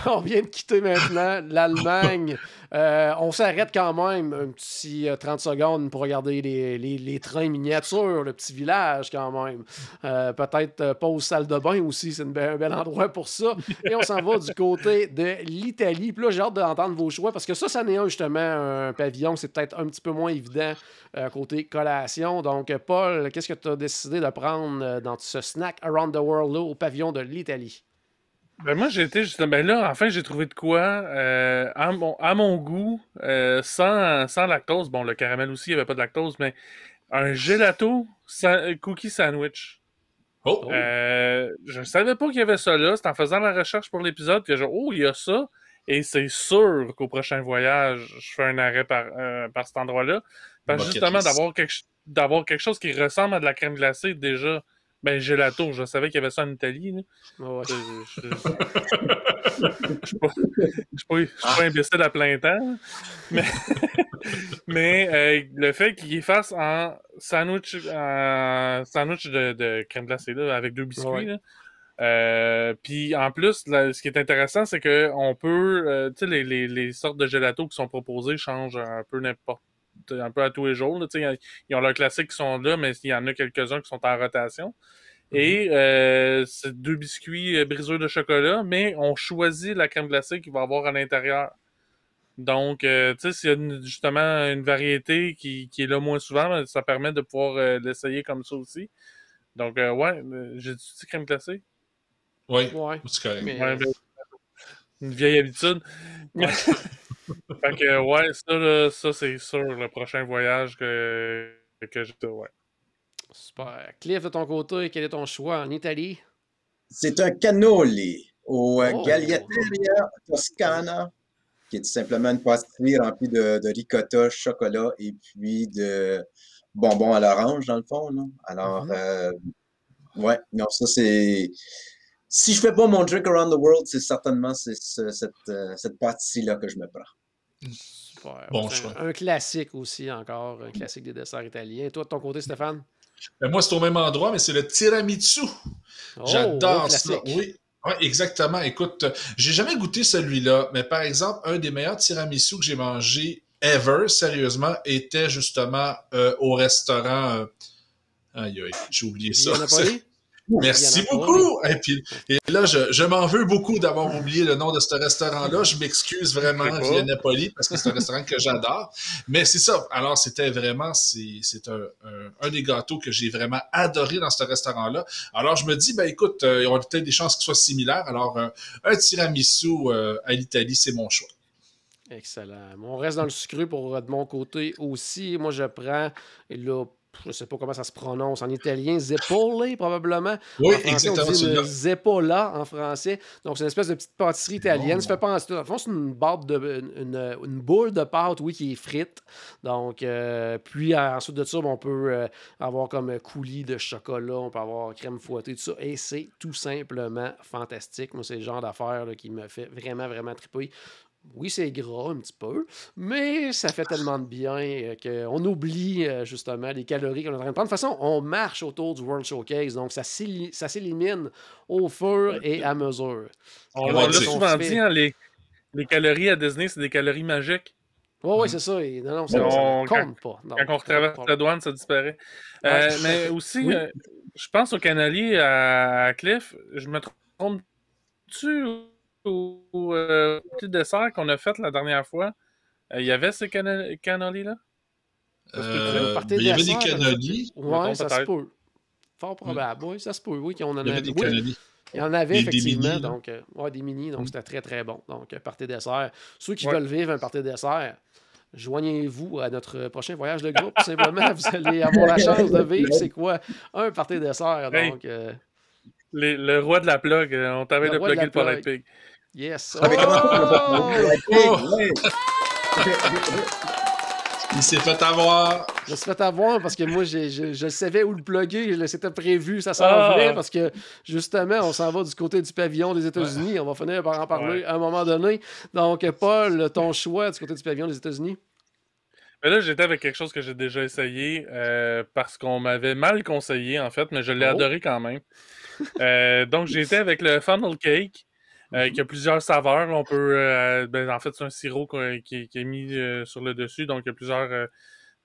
On vient de quitter maintenant l'Allemagne. On s'arrête quand même un petit 30 secondes pour regarder les trains miniatures, le petit village quand même. Peut-être pas aux salles de bain aussi, c'est un bel endroit pour ça. Et on s'en va du côté de l'Italie. Puis là, j'ai hâte d'entendre vos choix parce que ça n'est justement un pavillon, c'est peut-être un petit peu moins évident côté collation. Donc, Paul, qu'est-ce que tu as décidé de prendre dans ce snack Around the World là, au pavillon de l'Italie? Ben moi, j'ai été justement... Ben là, enfin, j'ai trouvé de quoi à mon goût, sans lactose. Bon, le caramel aussi, il n'y avait pas de lactose, mais un gelato cookie sandwich. Je ne savais pas qu'il y avait ça là. C'est en faisant la recherche pour l'épisode que il y a ça. Et c'est sûr qu'au prochain voyage, je fais un arrêt par cet endroit-là. Parce que justement, d'avoir quelque chose qui ressemble à de la crème glacée, déjà, ben gelato, je savais qu'il y avait ça en Italie. Là. Ouais. Je suis pas imbécile à plein temps. Mais le fait qu'il fasse en sandwich de crème glacée là, avec 2 biscuits, là. Puis en plus, là, ce qui est intéressant, c'est que on peut, tu sais, les sortes de gelato qui sont proposés changent un peu à tous les jours. Là, ils ont leurs classiques qui sont là, mais il y en a quelques-uns qui sont en rotation. Et c'est 2 biscuits briseurs de chocolat, mais on choisit la crème glacée qu'il va y avoir à l'intérieur. Donc, tu sais, s'il y a justement une variété qui est là moins souvent, ça permet de pouvoir l'essayer comme ça aussi. Donc, j'ai dit crème glacée? Oui, c'est correct. Mais... une vieille habitude. Fait que, ça c'est sûr, le prochain voyage que j'ai, Super. Cliff, de ton côté, quel est ton choix en Italie? C'est un cannoli au Gagliateria Toscana, qui est tout simplement une pâtisserie remplie de ricotta, chocolat et puis de bonbons à l'orange, dans le fond. Là. Alors, non, ça c'est... Si je fais pas mon drink around the world, c'est certainement cette pâtisserie-là que je me prends. Super. Bon choix. Un classique aussi, encore, un classique des desserts italiens. Toi, de ton côté, Stéphane? Ben moi, c'est au même endroit, mais c'est le tiramisu. J'adore ça. Oui. Oui, exactement. Écoute, j'ai jamais goûté celui-là, mais par exemple, un des meilleurs tiramisu que j'ai mangé ever, sérieusement, était justement au restaurant. Aïe, j'ai oublié ça. Merci beaucoup. Et là, je m'en veux beaucoup d'avoir oublié le nom de ce restaurant-là. Je m'excuse vraiment, Via Napoli, parce que c'est un restaurant que j'adore. Mais c'est ça. Alors, c'était vraiment, c'est un des gâteaux que j'ai vraiment adoré dans ce restaurant-là. Alors, je me dis, ben écoute, il y aura peut-être des chances qu'ils soient similaires. Alors, un tiramisu à l'Italie, c'est mon choix. Excellent. On reste dans le sucré de mon côté aussi. Moi, je prends, et là, je ne sais pas comment ça se prononce en italien, zeppole probablement. Oui, en français, exactement. on dit zeppola en français. Donc, c'est une espèce de petite pâtisserie italienne. Ça fait penser, en fond, c'est une boule de pâte, oui, qui est frite. Donc, puis ensuite de ça, on peut avoir comme coulis de chocolat, on peut avoir crème fouettée, tout ça. Et c'est tout simplement fantastique. Moi, c'est le genre d'affaire qui me fait vraiment, vraiment triper. Oui, c'est gras un petit peu, mais ça fait tellement de bien qu'on oublie justement les calories qu'on est en train de prendre. De toute façon, on marche autour du World Showcase, donc ça s'élimine au fur et à mesure. On l'a souvent dit, hein, les calories à Disney, c'est des calories magiques. Oui, c'est ça. Et non, ça ne compte pas. Non, quand on traverse la douane, ça disparaît. Mais aussi, je pense au canalier à Cliff, je me trompe-tu au petit dessert qu'on a fait la dernière fois, il y avait ces cannolis-là? Il y avait des cannolis. Ouais, ça se peut. Fort probable. Oui, ça se peut. Oui, qu'on en Il y avait des cannolis. Il y en avait effectivement. Des mini, donc, des mini, donc c'était très très bon. Donc, party dessert. Ceux qui veulent vivre un party dessert, joignez-vous à notre prochain voyage de groupe. Simplement, vous allez avoir la chance de vivre. C'est quoi un party dessert? Donc, le roi de la plug. On t'avait de plugger le Polite Pig. Yes. Il s'est fait avoir. Je me suis fait avoir parce que moi, je savais où le plugger. C'était prévu, ça s'en venait parce que justement, on s'en va du côté du pavillon des États-Unis. On va finir par en parler à un moment donné. Donc, Paul, ton choix du côté du pavillon des États-Unis? Mais là, j'étais avec quelque chose que j'ai déjà essayé parce qu'on m'avait mal conseillé, en fait, mais je l'ai adoré quand même. Donc, j'ai été avec le funnel cake. Qui a plusieurs saveurs. On peut, en fait, c'est un sirop qui est mis sur le dessus. Donc, il y a plusieurs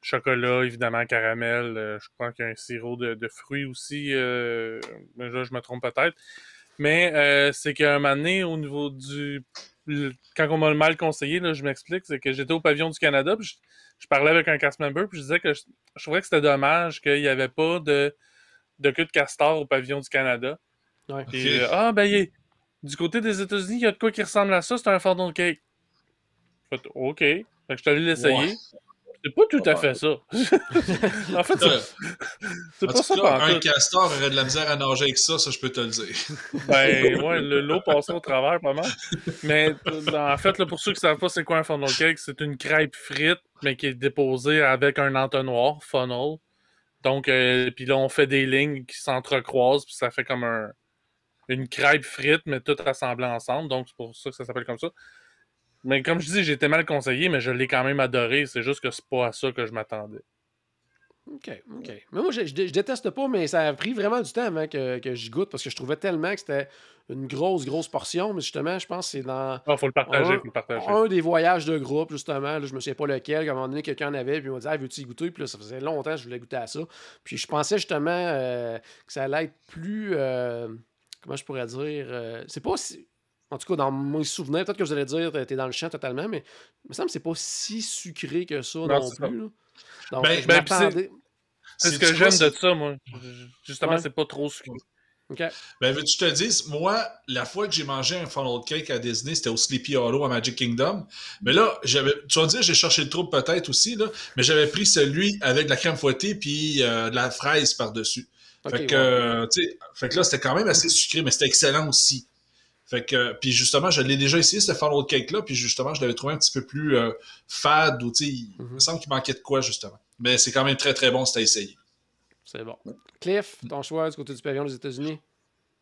chocolats, évidemment, caramel. Je crois qu'il y a un sirop de fruits aussi. Mais là, je me trompe peut-être. Mais c'est qu'à un moment donné, au niveau du... Quand on m'a mal conseillé, là, je m'explique, c'est que j'étais au pavillon du Canada, puis je parlais avec un cast member, puis je disais que je trouvais que c'était dommage qu'il n'y avait pas de queue de castor au pavillon du Canada. Ouais. Puis, du côté des États-Unis, il y a de quoi qui ressemble à ça, c'est un funnel cake. OK. Fait que je suis allé l'essayer. C'est pas tout à fait ça. En fait, c'est pas ça par un castor aurait de la misère à nager avec ça, je peux te le dire. Ben, ouais, l'eau passait au travers pas mal. Mais en fait, là, pour ceux qui savent pas c'est quoi un funnel cake, c'est une crêpe frite, mais qui est déposée avec un entonnoir, funnel. Donc, puis là, on fait des lignes qui s'entrecroisent, puis ça fait comme une crêpe frite, mais tout assemblé ensemble. Donc, c'est pour ça que ça s'appelle comme ça. Mais comme je dis, j'ai été mal conseillé, mais je l'ai quand même adoré. C'est juste que c'est pas à ça que je m'attendais. OK. Mais moi, je déteste pas, mais ça a pris vraiment du temps avant que j'y goûte parce que je trouvais tellement que c'était une grosse portion. Mais justement, je pense que c'est dans faut le partager, un des voyages de groupe, justement. Là, je me souviens pas lequel. À un moment donné, quelqu'un en avait, puis il m'a dit veux-tu y goûter? Puis là, ça faisait longtemps que je voulais goûter à ça. Puis je pensais justement que ça allait être plus... comment je pourrais dire? C'est pas si... En tout cas, dans mes souvenirs, peut-être que vous allez dire t'es dans le champ totalement, mais il me semble que c'est pas si sucré que ça non plus. Là. Donc, je m'attendais... C'est ce que j'aime de ça, moi. Justement, c'est pas trop sucré. Okay. Ben, veux-tu que je te dise, moi, la fois que j'ai mangé un funnel cake à Disney, c'était au Sleepy Hollow à Magic Kingdom. Mais là, tu vas dire, j'ai cherché le trouble peut-être aussi, là, mais j'avais pris celui avec de la crème fouettée puis de la fraise par-dessus. Okay, fait que là, c'était quand même assez sucré, mais c'était excellent aussi. Fait que, puis justement, je l'ai déjà essayé, ce funnel cake-là, puis justement, je l'avais trouvé un petit peu plus fade, ou il me semble qu'il manquait de quoi, justement. Mais c'est quand même très, très bon, c'était à essayer. C'est bon. Cliff, ton choix du côté du pavillon des États-Unis?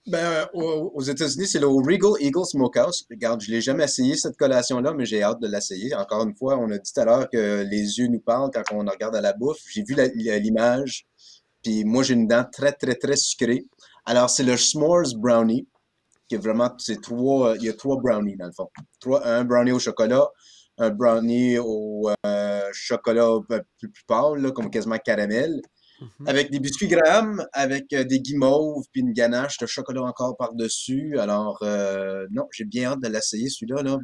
Ben, aux États-Unis, c'est le Regal Eagle Smokehouse. Regarde, je ne l'ai jamais essayé, cette collation-là, mais j'ai hâte de l'essayer. Encore une fois, on a dit tout à l'heure que les yeux nous parlent quand on regarde à la bouffe. J'ai vu l'image, puis moi, j'ai une dent très, très, très sucrée. Alors, c'est le S'mores Brownie, qui est vraiment, il y a 3 brownies, dans le fond. Un brownie au chocolat, un brownie au chocolat plus pâle, là, comme quasiment caramel, avec des biscuits Graham, avec des guimauves, puis une ganache de chocolat encore par-dessus. Alors, non, j'ai bien hâte de l'essayer, celui-là. Là.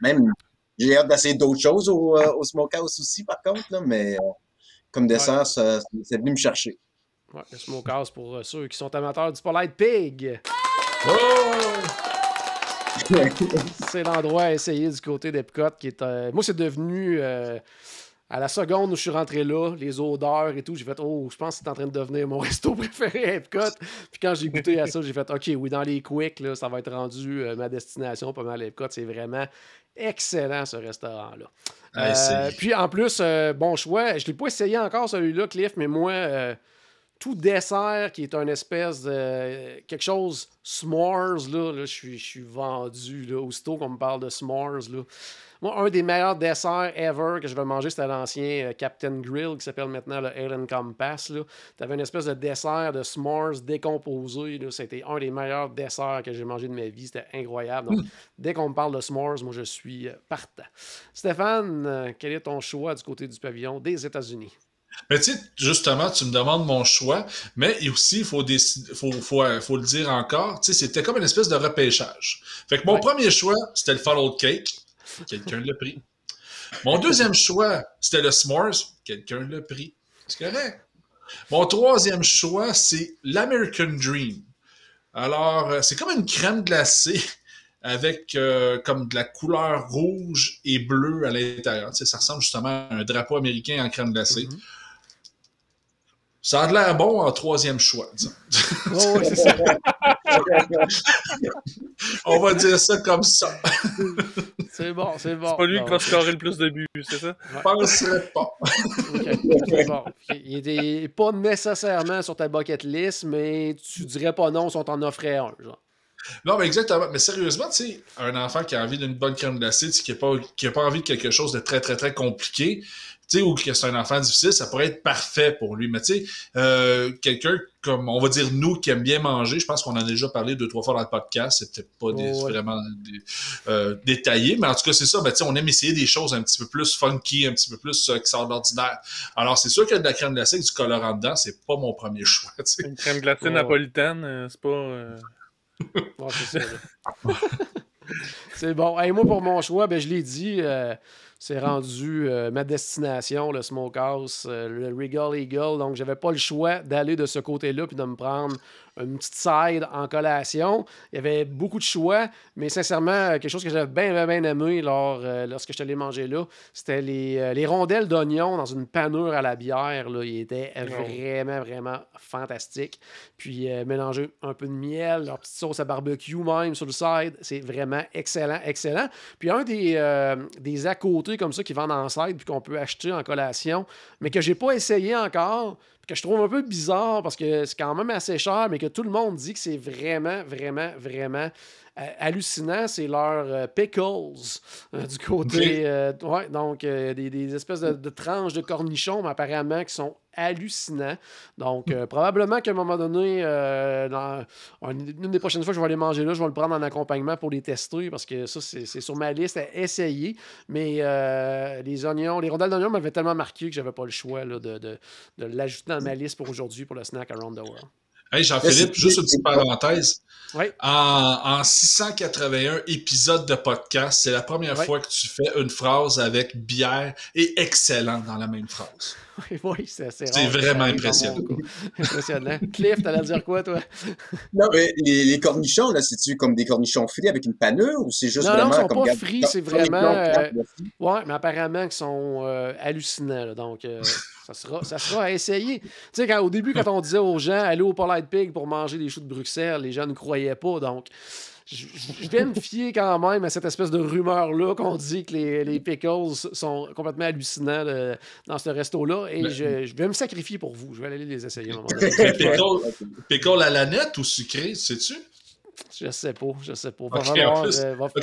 Même, j'ai hâte d'essayer d'autres choses au Smokehouse aussi, par contre, là, mais comme dessert, c'est venu me chercher. Ouais, le Smokehouse, pour ceux qui sont amateurs du Polite Pig. Oh! C'est l'endroit à essayer du côté d'Epcot qui est... moi, c'est devenu... à la seconde où je suis rentré là, les odeurs et tout, j'ai fait « Oh, je pense que c'est en train de devenir mon resto préféré à Epcot. » Puis quand j'ai goûté à ça, j'ai fait « OK, oui, dans les quick, là, ça va être rendu ma destination, pas mal à Epcot. » C'est vraiment excellent, ce restaurant-là. Puis en plus, bon choix. Je ne l'ai pas essayé encore, celui-là, Cliff, mais moi... tout dessert qui est un espèce de... quelque chose s'mores, là je suis vendu, là, aussitôt qu'on me parle de s'mores, là. Moi, un des meilleurs desserts ever que je vais manger, c'était l'ancien Captain Grill, qui s'appelle maintenant le Alien Compass, là. T'avais une espèce de dessert de s'mores décomposé, là. C'était un des meilleurs desserts que j'ai mangé de ma vie. C'était incroyable. Donc, dès qu'on me parle de s'mores, moi, je suis partant. Stéphane, quel est ton choix du côté du pavillon des États-Unis? Mais tu sais, justement, tu me demandes mon choix, mais aussi, il faut le dire encore, tu sais, c'était comme une espèce de repêchage. Fait que mon premier choix, c'était le Funnel Cake. Quelqu'un l'a pris. Mon deuxième choix, c'était le S'mores. Quelqu'un l'a pris. C'est correct. Mon troisième choix, c'est l'American Dream. Alors, c'est comme une crème glacée avec comme de la couleur rouge et bleue à l'intérieur. Tu sais, ça ressemble justement à un drapeau américain en crème glacée. Mm-hmm. Ça a l'air bon en troisième choix, disons. Oh, c'est ça. On va dire ça comme ça. C'est bon. C'est pas lui qui va scorer le plus de buts, c'est ça? Je penserais pas. Okay. Bon. Il était pas nécessairement sur ta bucket list, mais tu dirais pas non si on t'en offrait un, genre. Non, mais exactement. Mais sérieusement, tu sais, un enfant qui a envie d'une bonne crème glacée, qui n'a pas envie de quelque chose de très, très, très compliqué, tu sais, ou que c'est un enfant difficile, ça pourrait être parfait pour lui. Mais tu sais, quelqu'un comme, on va dire nous, qui aime bien manger, je pense qu'on en a déjà parlé 2-3 fois dans le podcast, c'est peut-être pas vraiment détaillé, mais en tout cas, c'est ça, ben, tu sais, on aime essayer des choses un petit peu plus funky, un petit peu plus qui sortent d'ordinaire. Alors, c'est sûr que de la crème glacée avec du colorant dedans, c'est pas mon premier choix, tu sais. Une crème glacée napolitaine, c'est pas... Ouais, c'est ça. C'est bon. Hey, moi, pour mon choix, ben, je l'ai dit, c'est rendu ma destination, le Smokehouse, le Regal Eagle. Donc, j'avais pas le choix d'aller de ce côté-là puis de me prendre une petite side en collation. Il y avait beaucoup de choix, mais sincèrement, quelque chose que j'avais bien aimé lorsque je suis allé manger là, c'était les rondelles d'oignon dans une panure à la bière. Là. Il était vraiment fantastique. Puis mélanger un peu de miel, leur petite sauce à barbecue même sur le side, c'est vraiment excellent. Puis un des à côté comme ça qui vendent en side puis qu'on peut acheter en collation, mais que j'ai pas essayé encore, que je trouve un peu bizarre parce que c'est quand même assez cher, mais que tout le monde dit que c'est vraiment hallucinant, c'est leur pickles du côté... donc, des espèces de tranches de cornichons, mais apparemment qui sont hallucinants. Donc, probablement qu'à un moment donné, une des prochaines fois que je vais aller manger là, je vais le prendre en accompagnement pour les tester, parce que ça, c'est sur ma liste à essayer. Mais les rondelles d'oignons m'avaient tellement marqué que j'avais pas le choix là, de l'ajouter dans ma liste pour aujourd'hui, pour le Snack Around the World. Hey Jean-Philippe, juste une petite parenthèse. Oui. En 681 épisodes de podcast, c'est la première fois que tu fais une phrase avec bière et excellent dans la même phrase. Oui, c'est rare. C'est vraiment impressionnant. Impressionnant. Cliff, t'allais dire quoi, toi? Non, mais les cornichons, là, c'est-tu comme des cornichons frits avec une panure ou c'est juste vraiment ils sont comme... pas frits, c'est vraiment... ouais, mais apparemment qu'ils sont hallucinants. Là, donc, ça sera à essayer. Tu sais, au début, quand on disait aux gens, allez au Polite Pig pour manger des choux de Bruxelles, les gens ne croyaient pas. Donc, je vais me fier quand même à cette espèce de rumeur-là qu'on dit que les pickles sont complètement hallucinants dans ce resto-là. Et je vais me sacrifier pour vous. Je vais aller les essayer. Pickles à la nette ou sucré, sais-tu? Je sais pas. OK,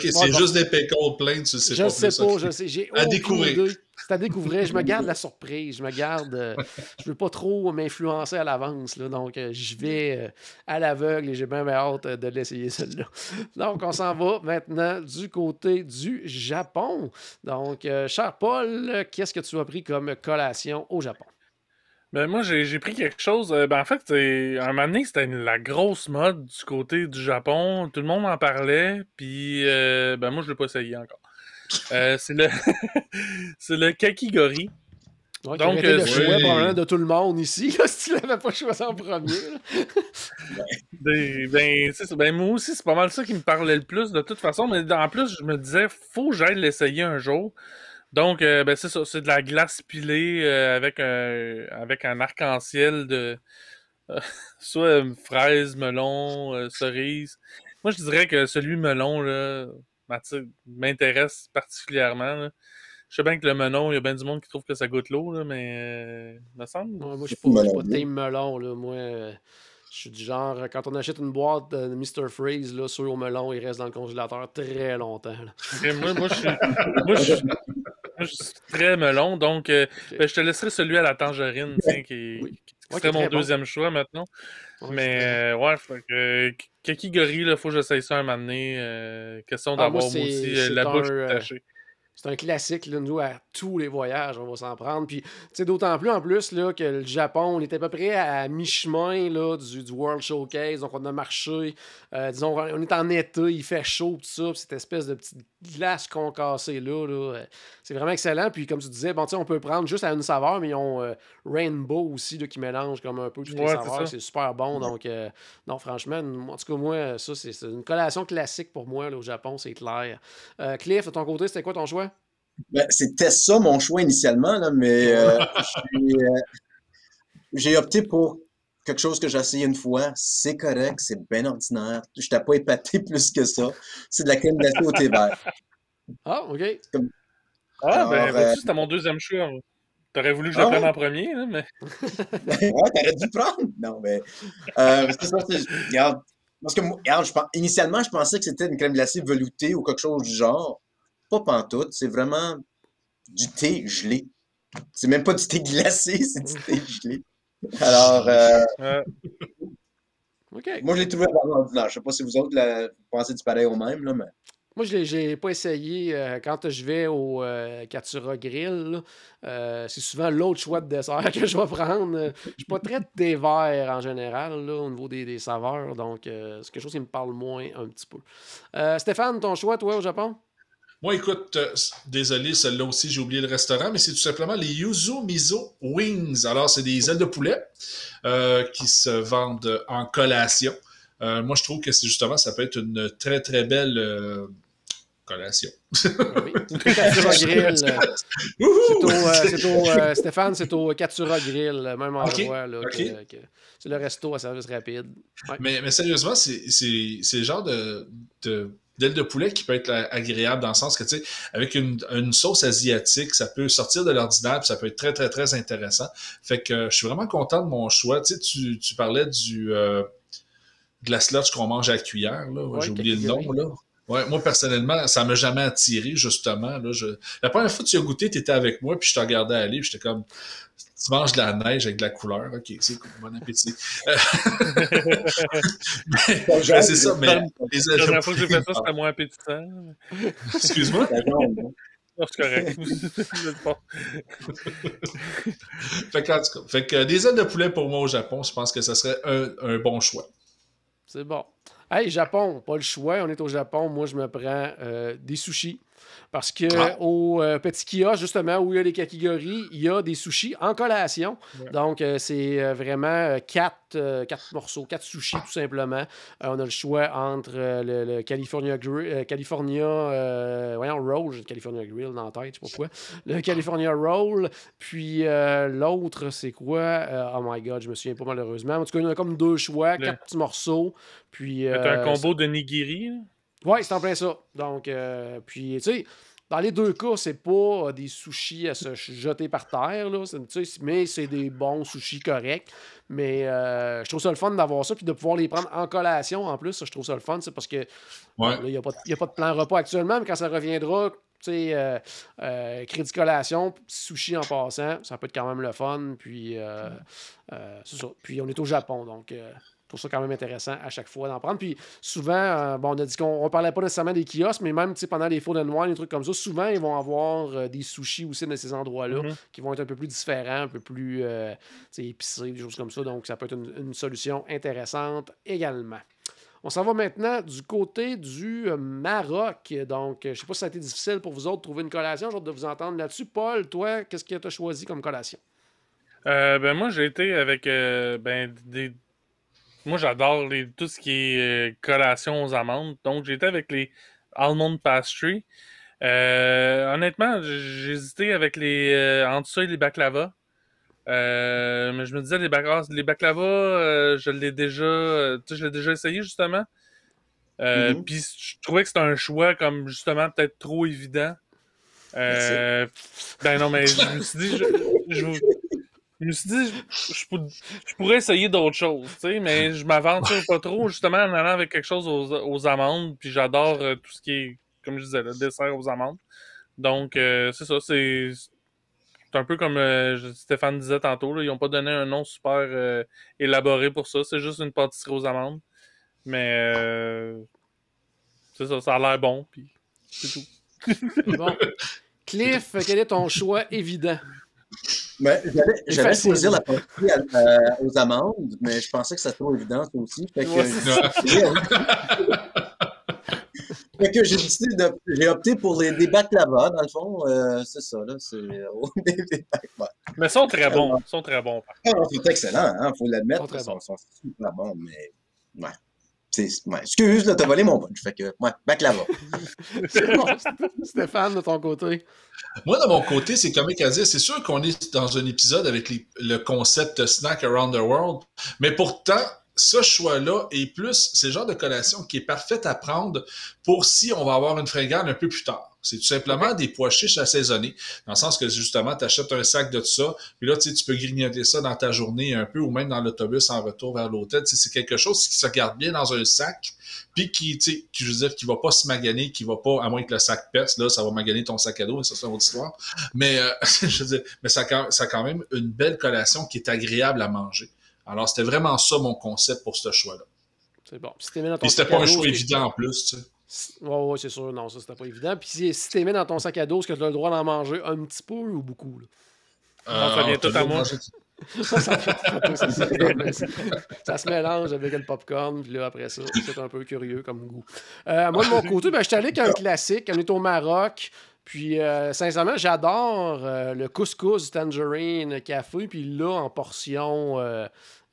c'est juste des pickles pleins, tu sais pas. Je sais. J'ai à découvrir. C'est à découvrir. Je me garde la surprise. Je veux pas trop m'influencer à l'avance. Là, donc, je vais à l'aveugle et j'ai bien hâte de l'essayer, celle-là. Donc, on s'en va maintenant du côté du Japon. Donc, cher Paul, qu'est-ce que tu as pris comme collation au Japon? Ben moi, j'ai pris quelque chose. En fait, un moment donné, c'était la grosse mode du côté du Japon. Tout le monde en parlait. Puis, moi, je l'ai pas essayé encore. C'est le kakigori. Ouais, donc, le choix probablement de tout le monde ici, là, si tu l'avais pas choisi en premier. Moi aussi, c'est pas mal ça qui me parlait le plus de toute façon. Mais en plus, je me disais, faut que j'aille l'essayer un jour. Donc, c'est ça, c'est de la glace pilée avec un arc-en-ciel de soit fraise, melon, cerise. Moi, je dirais que celui melon là, m'intéresse particulièrement. Là. Je sais bien que le melon, il y a bien du monde qui trouve que ça goûte l'eau, là, mais me semble. Moi, je suis pas team melon. Là. Moi, je suis du genre, quand on achète une boîte de Mr. Freeze, là, ceux au melon, ils restent dans le congélateur très longtemps. Moi, je suis très melon, donc je te laisserai celui à la tangerine, qui serait mon deuxième choix maintenant. Mais kakigori, il faut que j'essaye ça un moment donné. Question d'avoir moi aussi la bouche tachée. C'est un classique, là, nous, à tous les voyages, on va s'en prendre. Puis, tu sais, d'autant plus, en plus, là, que le Japon, on était à peu près à mi-chemin, là, du World Showcase. Donc, on a marché. Disons, on est en été, il fait chaud, tout ça. Puis cette espèce de petite glace concassée, là, c'est vraiment excellent. Puis, comme tu disais, bon, tu sais, on peut prendre juste à une saveur, mais ils ont Rainbow aussi, là, qui mélange comme un peu toutes les saveurs. C'est super bon. Donc, non, franchement, en tout cas, moi, ça, c'est une collation classique pour moi, là, au Japon, c'est clair. Cliff, de ton côté, c'était quoi ton choix? Ben, c'était ça mon choix initialement, là, mais j'ai opté pour quelque chose que j'ai essayé une fois. C'est correct, c'est bien ordinaire. Je t'ai pas épaté plus que ça. C'est de la crème glacée au thé vert. Ah, OK. Comme- Ah, ben, Alors, vois-tu, c'était mon deuxième choix. T'aurais voulu que je le prenne en premier, là, mais. ouais, t'aurais dû prendre. Non, mais c'est ça, regarde, parce que moi, regarde, initialement, je pensais que c'était une crème glacée veloutée ou quelque chose du genre. Pas pantoute, c'est vraiment du thé gelé. C'est même pas du thé glacé, c'est du thé gelé. Alors, OK. moi, je l'ai trouvé vraiment ordinaire. Je sais pas si vous autres vous pensez du pareil au même, là, mais. Moi, je l'ai pas essayé. Quand je vais au Katsura Grill, là, c'est souvent l'autre choix de dessert que je vais prendre. Je suis pas très thé vert en général, là, au niveau des saveurs. Donc, c'est quelque chose qui me parle moins un petit peu. Stéphane, ton choix, toi, au Japon? Moi, écoute, désolé, celle-là aussi, j'ai oublié le restaurant, mais c'est tout simplement les Yuzu Miso Wings. Alors, c'est des ailes de poulet qui se vendent en collation. Moi, je trouve que c'est justement, ça peut être une très, très belle collation. Oui. Katsura Grill. Stéphane, c'est au Katsura Grill, même endroit. Là, c'est le resto à service rapide. Ouais. Mais sérieusement, c'est le genre d'aile de poulet qui peut être agréable dans le sens que, tu sais, avec une sauce asiatique, ça peut sortir de l'ordinaire puis ça peut être très, très, très intéressant. Fait que je suis vraiment content de mon choix. Tu sais, tu parlais de la slotch qu'on mange à la cuillère, là. Ouais, j'ai oublié le nom, là. Ouais, moi, personnellement, ça m'a jamais attiré, justement. Là, la première fois que tu as goûté, tu étais avec moi, puis je te regardais aller, puis j'étais comme, tu manges de la neige avec de la couleur. OK, c'est cool, bon appétit. mais c'est ça, mais la dernière fois que j'ai fait ça, c'était moins appétissant. Excuse-moi? Non, c'est correct. fait que des ailes de poulet pour moi au Japon, je pense que ça serait un bon choix. C'est bon. Hey, Japon, pas le choix. On est au Japon. Moi, je me prends des sushis. Parce que au petit kiosque, justement, où il y a les kakigori, il y a des sushis en collation. Ouais. Donc, c'est vraiment 4 morceaux, 4 sushis, tout simplement. On a le choix entre le California Roll. J'ai le California Grill dans la tête, je sais pas pourquoi. Le California Roll. Puis l'autre, c'est quoi? Oh my God, je me souviens pas malheureusement. En tout cas, il y en a comme 2 choix, 4 petits morceaux. Puis, c'est un combo de nigiri, là? Oui, c'est en plein ça. Donc, puis, tu sais, dans les deux cas, c'est pas des sushis à se jeter par terre, là, mais c'est des bons sushis corrects. Mais je trouve ça le fun d'avoir ça, puis de pouvoir les prendre en collation en plus. Je trouve ça le fun, c'est parce que il n'y a pas de plan repas actuellement, mais quand ça reviendra, tu sais, crédit collation, petit sushi en passant, ça peut être quand même le fun. Puis, c'est ça. Puis, on est au Japon, donc... Je trouve ça quand même intéressant à chaque fois d'en prendre. Puis souvent, on a dit qu'on ne parlait pas nécessairement des kiosques, mais même pendant les food and wine, des trucs comme ça, souvent, ils vont avoir des sushis aussi dans ces endroits-là qui vont être un peu plus différents, un peu plus épicés, des choses comme ça. Donc, ça peut être une solution intéressante également. On s'en va maintenant du côté du Maroc. Donc, je ne sais pas si ça a été difficile pour vous autres de trouver une collation. J'ai hâte de vous entendre là-dessus. Paul, toi, qu'est-ce que tu as choisi comme collation? Moi, j'ai été avec Moi, j'adore tout ce qui est collation aux amandes. Donc, j'ai été avec les Almond Pastry. Honnêtement, j'ai hésité avec entre ça et les baklava. Mais je me disais, les baklava, je l'ai déjà essayé, justement. Puis, je trouvais que c'était un choix comme, justement, peut-être trop évident. Non, mais je me suis dit, je me suis dit, je pourrais essayer d'autres choses, tu sais, mais je m'aventure pas trop, justement, en allant avec quelque chose aux amandes, puis j'adore tout ce qui est, comme je disais, le dessert aux amandes. Donc, c'est ça, c'est un peu comme Stéphane disait tantôt, là, ils n'ont pas donné un nom super élaboré pour ça, c'est juste une pâtisserie aux amandes. Mais, c'est ça, ça a l'air bon, puis c'est tout. Bon. Cliff, quel est ton choix évident? Ben, j'allais choisir la partie aux amandes, mais je pensais que ça serait trop évident, ça aussi. Fait que j'ai opté pour des baklava, dans le fond. C'est ça, là. Mais ils sont très bons. Ils sont très bons. C'est excellent, il faut l'admettre. Ils sont super bons, mais... Ouais. Excuse, là, t'as volé mon punch. Fait que, baklava. Stéphane, de ton côté? Moi, de mon côté, c'est comme à dire, c'est sûr qu'on est dans un épisode avec le concept Snack Around the World, mais pourtant, ce choix-là est plus, c'est le genre de collation qui est parfaite à prendre pour si on va avoir une fringale un peu plus tard. C'est tout simplement des pois chiches assaisonnés, dans le sens que justement, tu achètes un sac de ça, puis là, tu peux grignoter ça dans ta journée un peu, ou même dans l'autobus en retour vers l'hôtel. C'est quelque chose qui se garde bien dans un sac, puis qui je veux dire, qui va pas se maganer, qui va pas, à moins que le sac pète, là, ça va maganer ton sac à dos, et ça, c'est une autre histoire. Mais, je veux dire, mais ça a quand même une belle collation qui est agréable à manger. Alors, c'était vraiment ça mon concept pour ce choix-là. C'est bon. Si t'es mis dans ton et c'était pas un choix évident en plus, tu sais. Oui, c'est sûr. Non, ça, c'était pas évident. Puis si t'es mis dans ton sac à dos, est-ce que tu as le droit d'en manger un petit peu ou beaucoup? Ça vient tout à moi. Ça se mélange avec le popcorn, puis là, après ça, c'est un peu curieux comme goût. Moi, de mon côté, je suis allé avec un classique. On est au Maroc. Puis, sincèrement, j'adore le couscous tangerine café. Puis là, en portion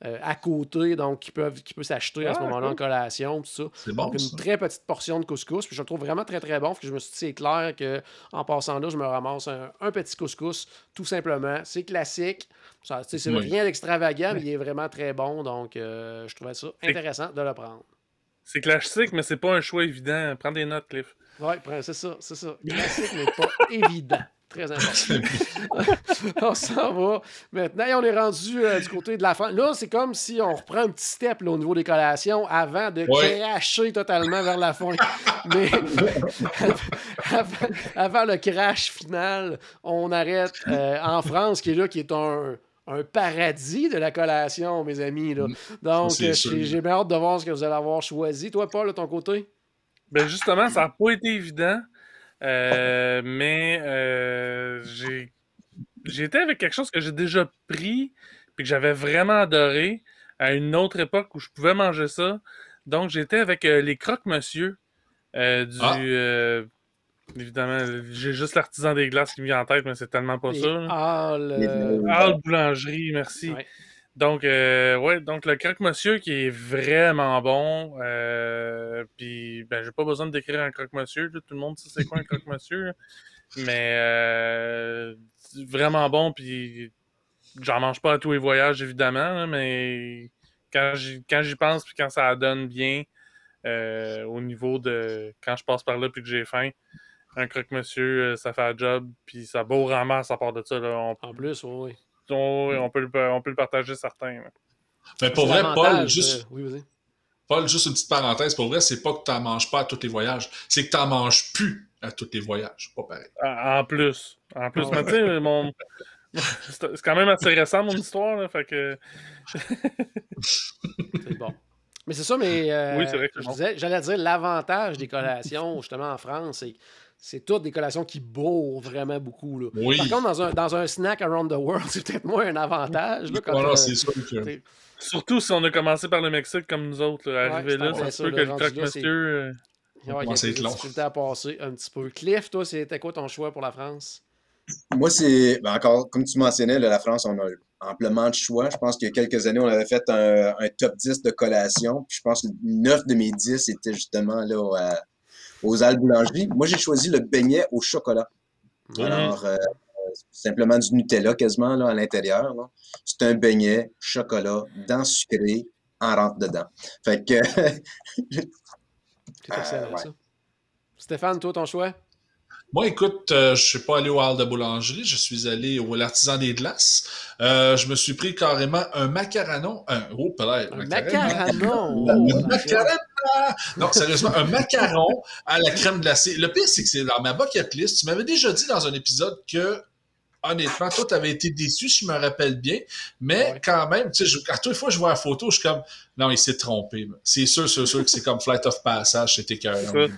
à côté, donc qui peut s'acheter à ce moment-là en collation, tout ça. C'est bon, donc, une très petite portion de couscous. Puis je le trouve vraiment très, très bon. Puis je me suis dit, c'est clair qu'en passant là, je me ramasse un petit couscous, tout simplement. C'est classique. C'est rien d'extravagant, mais il est vraiment très bon. Donc, je trouvais ça intéressant de le prendre. C'est classique, mais c'est pas un choix évident. Prends des notes, Cliff. Oui, c'est ça. Classique, mais pas évident. Très important. On s'en va. Maintenant, on est rendu du côté de la fin. Là, c'est comme si on reprend un petit step là, au niveau des collations avant de crasher totalement vers la fin. Mais avant le crash final, on arrête en France, qui est un paradis de la collation, mes amis. Là. Donc, j'ai bien hâte de voir ce que vous allez avoir choisi. Toi, Paul, de ton côté? Ben justement, ça n'a pas été évident. Mais j'ai été avec quelque chose que j'ai déjà pris puis que j'avais vraiment adoré à une autre époque où je pouvais manger ça. Donc, j'étais avec les croque-monsieur évidemment, j'ai juste l'artisan des glaces qui me vient en tête, mais c'est tellement pas ça. Halles Boulangerie, merci. Ouais. Donc, donc le croque-monsieur qui est vraiment bon. Puis, j'ai pas besoin de décrire un croque-monsieur. Tout le monde sait c'est quoi un croque-monsieur. Mais vraiment bon. Puis, j'en mange pas à tous les voyages, évidemment. Là, mais quand j'y pense, puis quand ça donne bien, au niveau de quand je passe par là, puis que j'ai faim, un croque-monsieur, ça fait un job. Puis, ça beau ramasse à part de ça. Là, en plus, oui. On peut le partager certains. Là. Mais pour vrai, Paul, juste une petite parenthèse. Pour vrai, c'est pas que tu n'en manges pas à tous les voyages. C'est que tu n'en manges plus à tous les voyages. Pas pareil. En plus. Mais tu sais, c'est quand même assez récent, mon histoire. Là, fait que... C'est bon. Mais c'est ça, mais oui, c'est vrai que j'allais dire l'avantage des collations, justement, en France, c'est toutes des collations qui bourrent vraiment beaucoup. Là. Oui. Par contre, dans un snack around the world, c'est peut-être moins un avantage. Là, c'est sûr que... Surtout si on a commencé par le Mexique comme nous autres. Là, arrivé là, c'est sûr que le croque-monsieur... c'est difficulté à passer un petit peu. Cliff, toi, c'était quoi ton choix pour la France? Moi, c'est... encore, comme tu mentionnais, là, la France, on a amplement de choix. Je pense qu'il y a quelques années, on avait fait un top 10 de collations. Puis je pense que 9 de mes 10 étaient justement là aux Halles Boulangerie. Moi, j'ai choisi le beignet au chocolat. Alors, simplement du Nutella quasiment là, à l'intérieur. Là. C'est un beignet, chocolat, dents sucrées, en rentre dedans. Fait que... c'est excellent, ça. Stéphane, toi, ton choix? Moi, écoute, je ne suis pas allé au hall de boulangerie, je suis allé au l'artisan des glaces. Je me suis pris carrément un macaron. Un macaron! Non, sérieusement, un macaron à la crème glacée. Le pire, c'est que c'est dans ma bucket list. Tu m'avais déjà dit dans un épisode que, honnêtement, toi, tu avais été déçu, si je me rappelle bien. Mais quand même, tu sais, à toutes les fois que je vois la photo, je suis comme, non, il s'est trompé. C'est sûr que c'est comme Flight of Passage, c'était écœurant.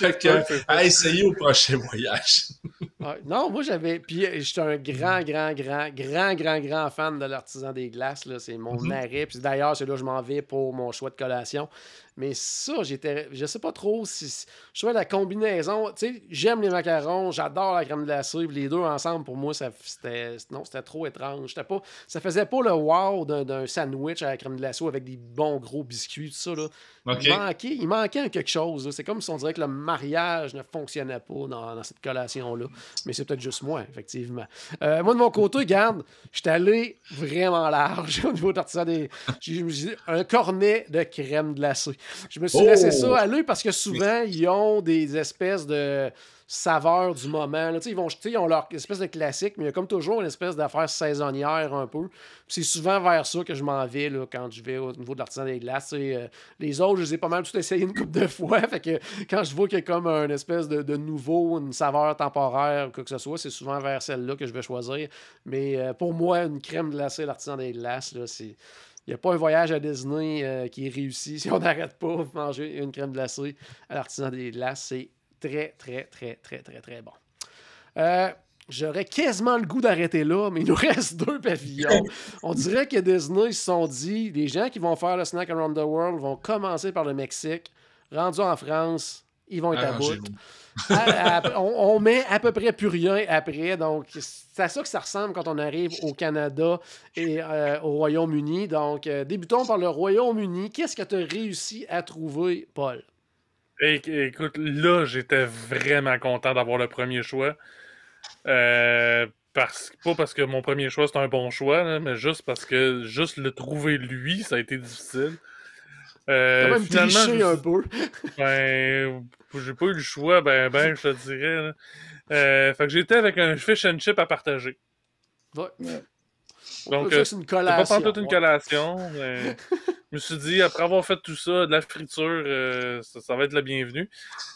Fait que, à essayer au prochain voyage. Non, moi j'avais. Puis j'étais un grand fan de l'artisan des glaces. Là. C'est mon arrêt. Puis d'ailleurs, c'est là que je m'en vais pour mon choix de collation. Mais ça, je sais pas trop si. Je trouvais la combinaison. Tu sais, j'aime les macarons, j'adore la crème glacée. Puis les deux ensemble, pour moi, c'était trop étrange. Ça faisait pas le wow d'un sandwich à la crème glacée avec des bons gros biscuits, tout ça. Là. Okay. Il manquait quelque chose. Là. C'est comme si on dirait que le mariage ne fonctionnait pas dans cette collation-là. Mais c'est peut-être juste moi, effectivement. Moi, de mon côté, regarde, j'étais allé vraiment large au niveau de l'artisan des... J'ai un cornet de crème glacée. Je me suis laissé ça aller parce que souvent, ils ont des espèces de saveurs du moment. Là. Ils ont leur espèce de classique, mais il y a comme toujours une espèce d'affaire saisonnière un peu. Puis c'est souvent vers ça que je m'en vais là, quand je vais au niveau de l'artisan des glaces. Les autres, je les ai pas mal tout essayé une couple de fois. Fait que quand je vois qu'il y a comme un espèce de nouveau, une saveur temporaire ou quoi que ce soit, c'est souvent vers celle-là que je vais choisir. Mais pour moi, une crème glacée à l'artisan des glaces, là, c'est... Il n'y a pas un voyage à Disney qui est réussi si on n'arrête pas de manger une crème glacée à l'artisan des glaces. C'est très, très, très, très, très, très bon. J'aurais quasiment le goût d'arrêter là, mais il nous reste 2 pavillons. On dirait que Disney se sont dit, les gens qui vont faire le Snack Around the World vont commencer par le Mexique. Rendus en France, ils vont être à bout. On met à peu près plus rien après. Donc, c'est à ça que ça ressemble quand on arrive au Canada et au Royaume-Uni. Donc, débutons par le Royaume-Uni. Qu'est-ce que tu as réussi à trouver, Paul? Écoute, là, j'étais vraiment content d'avoir le premier choix. Pas parce que mon premier choix, c'est un bon choix, là, mais juste parce que juste le trouver, lui, ça a été difficile. Quand même triché un peu. J'ai pas eu le choix, je te dirais. Fait que j'étais avec un fish and chip à partager. Ouais. Donc, c'est une collation. c'était pas toute une collation. Mais je me suis dit, après avoir fait tout ça, de la friture, ça va être la bienvenue.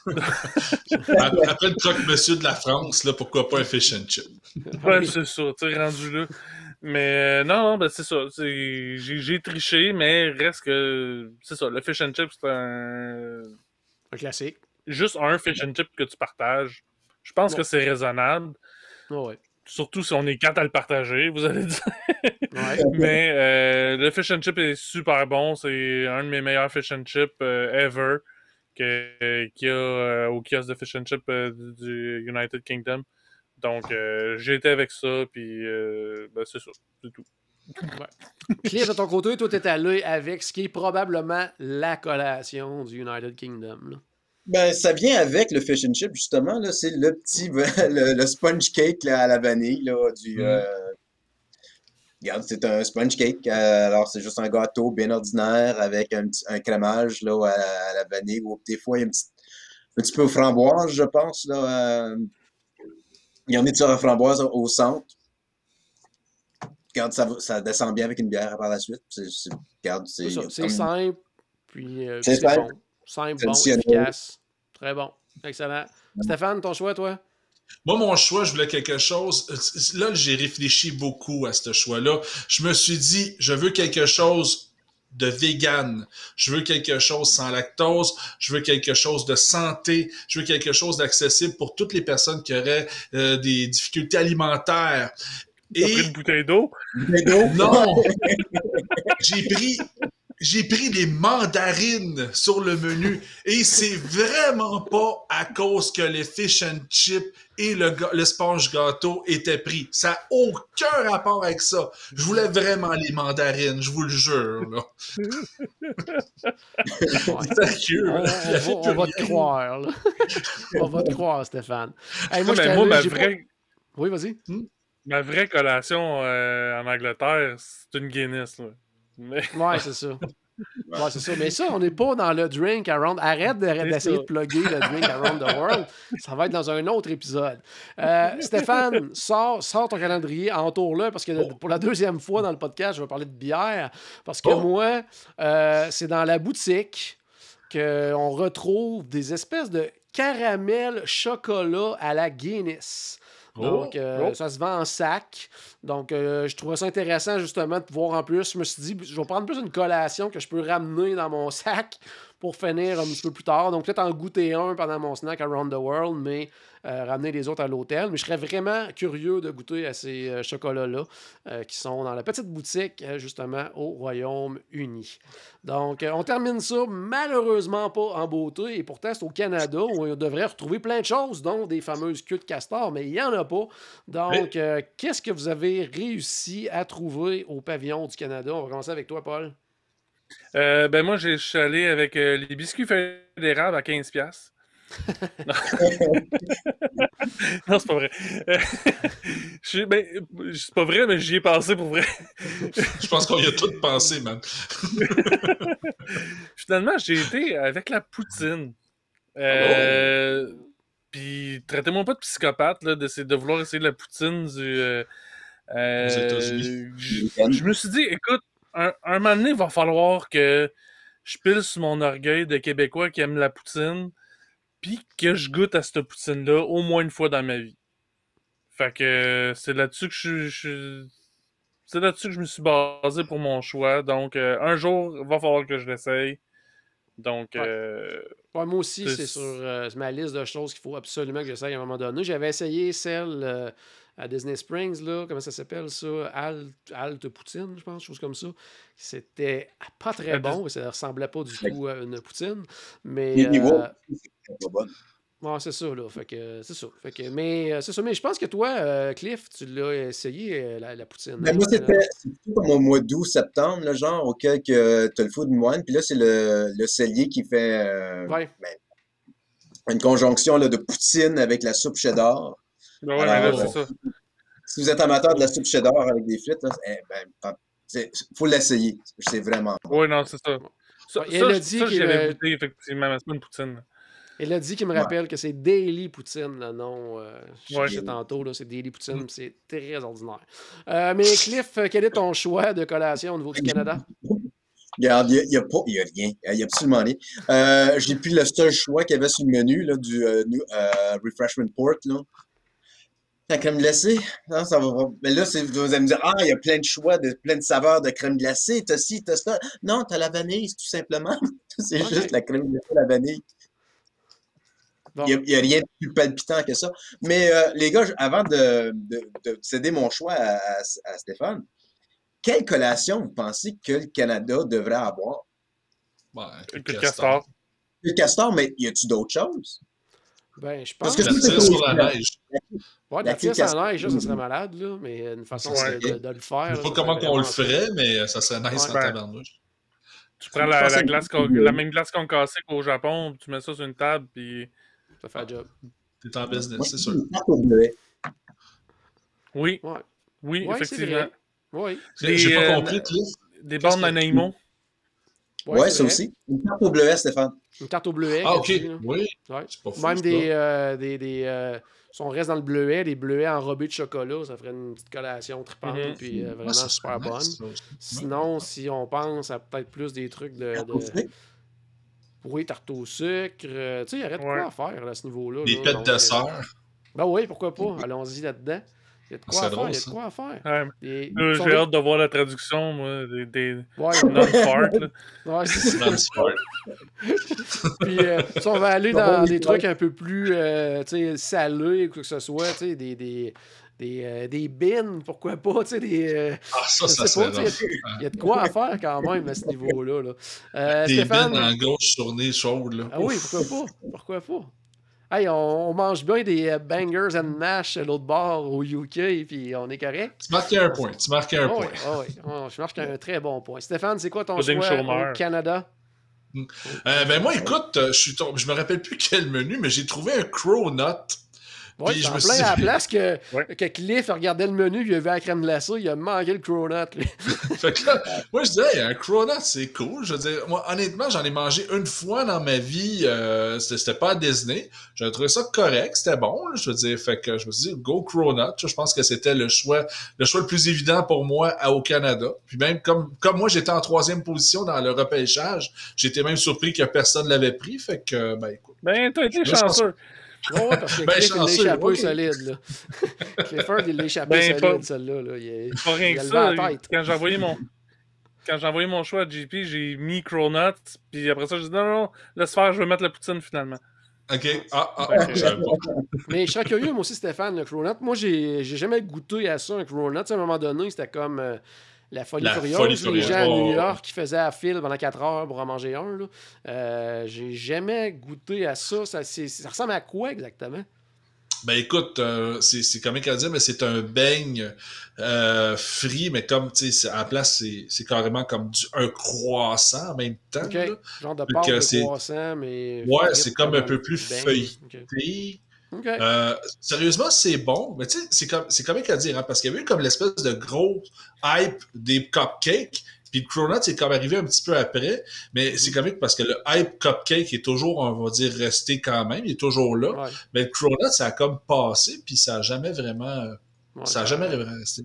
Après le croque-monsieur de la France, là, pourquoi pas un fish and chip? Ouais, c'est ça, tu sais, rendu là. Mais non, c'est ça. J'ai triché, mais reste que. C'est ça, le fish and chip, c'est un classique. Juste un fish and chip que tu partages. Je pense que c'est raisonnable. Ouais. Surtout si on est 4 à le partager, vous allez dire. Ouais. Mais le fish and chip est super bon. C'est un de mes meilleurs fish and chip ever qu'il y a au kiosque de fish and chip du United Kingdom. Donc, j'ai été avec ça, puis c'est ça, c'est tout. Ouais. Cliff, de ton côté, toi, t'es allé avec ce qui est probablement la collation du United Kingdom. Là. Ben, ça vient avec le fish and chip, justement. Là, c'est le petit le sponge cake là, à la vanille. Là, regarde, c'est un sponge cake. Alors, c'est juste un gâteau bien ordinaire avec un crémage là, à la vanille. Ou des fois, il y a un petit peu aux framboises, je pense. Là, il y en a sur la framboise au centre. Regarde, ça descend bien avec une bière par la suite. C'est simple, puis c'est bon. Simple, bon, efficace. Très bon. Excellent. Stéphane, ton choix, toi? Moi, mon choix, je voulais quelque chose. Là, j'ai réfléchi beaucoup à ce choix-là. Je me suis dit, je veux quelque chose de vegan. Je veux quelque chose sans lactose. Je veux quelque chose de santé. Je veux quelque chose d'accessible pour toutes les personnes qui auraient des difficultés alimentaires. T'as pris une bouteille d'eau? Non! J'ai pris des mandarines sur le menu et c'est vraiment pas à cause que les fish and chips et le sponge gâteau étaient pris. Ça n'a aucun rapport avec ça. Je voulais vraiment les mandarines, je vous le jure. Là. On va te croire. Là. On va te croire, Stéphane. Hey, moi, Oui, vas-y. Ma vraie collation en Angleterre, c'est une Guinness. Là. Mais... Ouais, c'est ça. Ouais, c'est ça. Mais ça, on n'est pas dans le drink around. Arrête d'essayer de plugger le drink around the world. Ça va être dans un autre épisode. Stéphane, sors ton calendrier, entoure-le, parce que pour la deuxième fois dans le podcast, je vais parler de bière. Parce que moi, c'est dans la boutique qu'on retrouve des espèces de caramel chocolat à la Guinness. Donc, ça se vend en sac. Donc, je trouvais ça intéressant, justement, de voir en plus. Je me suis dit, je vais prendre plus une collation que je peux ramener dans mon sac pour finir un petit peu plus tard. Donc, peut-être en goûter un pendant mon snack around the world, mais ramener les autres à l'hôtel. Mais je serais vraiment curieux de goûter à ces chocolats-là qui sont dans la petite boutique, justement, au Royaume-Uni. Donc, on termine ça malheureusement pas en beauté. Et pourtant, c'est au Canada où on devrait retrouver plein de choses, dont des fameuses queues de castor, mais il n'y en a pas. Donc, qu'est-ce que vous avez réussi à trouver au pavillon du Canada? On va commencer avec toi, Paul. Ben moi, je suis allé avec les biscuits feuilles d'érable à 15$. Non, c'est pas vrai. C'est pas vrai, mais j'y ai pensé pour vrai. Je pense qu'on y a tout pensé, man. Finalement, j'ai été avec la poutine. Puis, traitez-moi pas de psychopathe, là, de vouloir essayer de la poutine aux États-Unis. Je me suis dit, écoute, un moment donné, il va falloir que je pile sur mon orgueil de Québécois qui aime la poutine, puis que je goûte à cette poutine-là au moins une fois dans ma vie. Fait que c'est là-dessus que c'est là-dessus que je me suis basé pour mon choix. Donc, un jour, il va falloir que je l'essaye. Donc, moi aussi, c'est sur ma liste de choses qu'il faut absolument que j'essaye à un moment donné. J'avais essayé celle à Disney Springs, là, comment ça s'appelle ça? Alt Poutine, je pense, chose comme ça. C'était pas très bon, ça ressemblait pas du tout à une poutine. Mais. Ouais, c'est ça, là. Fait que, c'est ça. Fait que, mais c'est ça. Mais je pense que toi, Cliff, tu l'as essayé, la poutine. Ben, moi, c'était comme au mois d'août, septembre, là, genre, auquel que t'as le food moine. Puis là, c'est le cellier qui fait une conjonction là, de poutine avec la soupe cheddar. Ben ouais, alors, là, c'est ça. Si vous êtes amateur de la soupe cheddar avec des frites, faut l'essayer. C'est vraiment bon. Oui, non, c'est ça. J'avais goûté, effectivement, mais c'est pas une poutine. Il a dit qu'il me rappelle que c'est Daily Poutine, le nom. Je disais tantôt, là, c'est Daily Poutine, c'est très ordinaire. Mais Cliff, quel est ton choix de collation au niveau du Canada? Regarde, il n'y a rien. Il n'y a absolument rien. J'ai pris le seul choix qu'il y avait sur le menu là, du Refreshment Port. Là. La crème glacée? Non, ça va pas. Mais là, vous allez me dire, il y a plein de choix, plein de saveurs de crème glacée. T'as ci, t'as ça. Non, t'as la vanille, tout simplement. C'est juste la crème glacée, la vanille. Bon. Il n'y a rien de plus palpitant que ça. Mais les gars, avant de céder mon choix à Stéphane, quelle collation vous pensez que le Canada devrait avoir? Le castor. Le castor, mais y a-tu d'autres choses? Ben, je pense que la tire sur la neige. Ouais, la tire sur la neige, ça serait malade, là, mais une façon de le faire. Je sais pas comment on le ferait, mais ça serait nice en tabarnouche. Tu prends la même glace qu'on cassait qu'au Japon, tu mets ça sur une table, puis ça fait un job. T'es en business, c'est sûr. Oui. Oui, effectivement. Oui. J'ai pas compris, Cliff. Des bandes d'animaux. Ouais, ça aussi. Une tarte au bleuet, Stéphane. Une tarte au bleuet. Ah, OK. Oui. Ouais. C'est pas fou, même si on reste dans le bleuet, des bleuets enrobés de chocolat, ça ferait une petite collation tripante, puis vraiment super bonne. Sinon, si on pense à peut-être plus des trucs oui, tarte au sucre. Tu sais, il y aurait de quoi à faire à ce niveau-là. Des pêtes de sœur. Ben oui, pourquoi pas? Allons-y là-dedans. Il y a de quoi à faire. Il y a de quoi à faire. J'ai hâte de voir la traduction, moi, des non-fart. Ouais, c'est ça. Puis, si on va aller dans des trucs un peu plus salés, ou quoi que ce soit, tu sais, des bins, pourquoi pas, tu sais, ça serait drôle. Il y a de quoi à faire quand même à ce niveau-là. Là. Des Stéphane, bins en gauche sur nez chaude, là. Ah oui, pourquoi pas? Hey, on mange bien des bangers and mash à l'autre bord au UK, puis on est correct. Tu marques un point. Oui, je marque un très bon point. Stéphane, c'est quoi ton choix au Canada? Ben moi, écoute, je me rappelle plus quel menu, mais j'ai trouvé un cronut. Oui, je me suis à la place que Cliff regardait le menu, il a vu la crème glacée, il a manqué le cronut. Fait que là, moi je disais, un cronut, c'est cool. Je veux dire, moi, honnêtement, j'en ai mangé une fois dans ma vie. C'était pas à Disney. J'ai trouvé ça correct, c'était bon. Là, je veux dire, fait que je me suis dit, go cronut. Je pense que c'était le choix le plus évident pour moi au Canada. Puis même, comme moi, j'étais en 3e position dans le repêchage, j'étais même surpris que personne l'avait pris. Fait que, ben écoute. Ben, t'as été chanceux. Oui, parce que Cliff, il l'échappait solide. Là. Clifford, il l'échappait solide, celle-là. Là. Pas rien que ça. Quand j'ai envoyé quand j'ai envoyé mon choix à JP, j'ai mis Cronuts, puis après ça, j'ai dit non, laisse faire, je vais mettre la poutine finalement. OK. Je savais pas. Mais je serais curieux, moi aussi, Stéphane, le Cronut. Moi, j'ai jamais goûté à ça, un Cronut. À un moment donné, c'était comme la folie furieuse. Les gens à New York qui faisaient à fil pendant 4 heures pour en manger un. J'ai jamais goûté à ça. Ça ressemble à quoi exactement? Ben écoute, c'est comique à dire, mais c'est un beigne frit, mais comme, tu sais, à la place, c'est carrément comme un croissant en même temps. Okay. Là. Genre de pâte de croissant, mais... Ouais, c'est comme un peu plus feuilleté. Okay. Sérieusement, c'est bon, mais tu sais, c'est comique à dire, hein, parce qu'il y avait eu comme l'espèce de gros hype des cupcakes, puis le Cronut, c'est comme arrivé un petit peu après, mais c'est comique parce que le hype cupcake est toujours, on va dire, resté quand même, il est toujours là, mais le Cronut, ça a comme passé, puis ça a jamais vraiment... ça a jamais vraiment resté.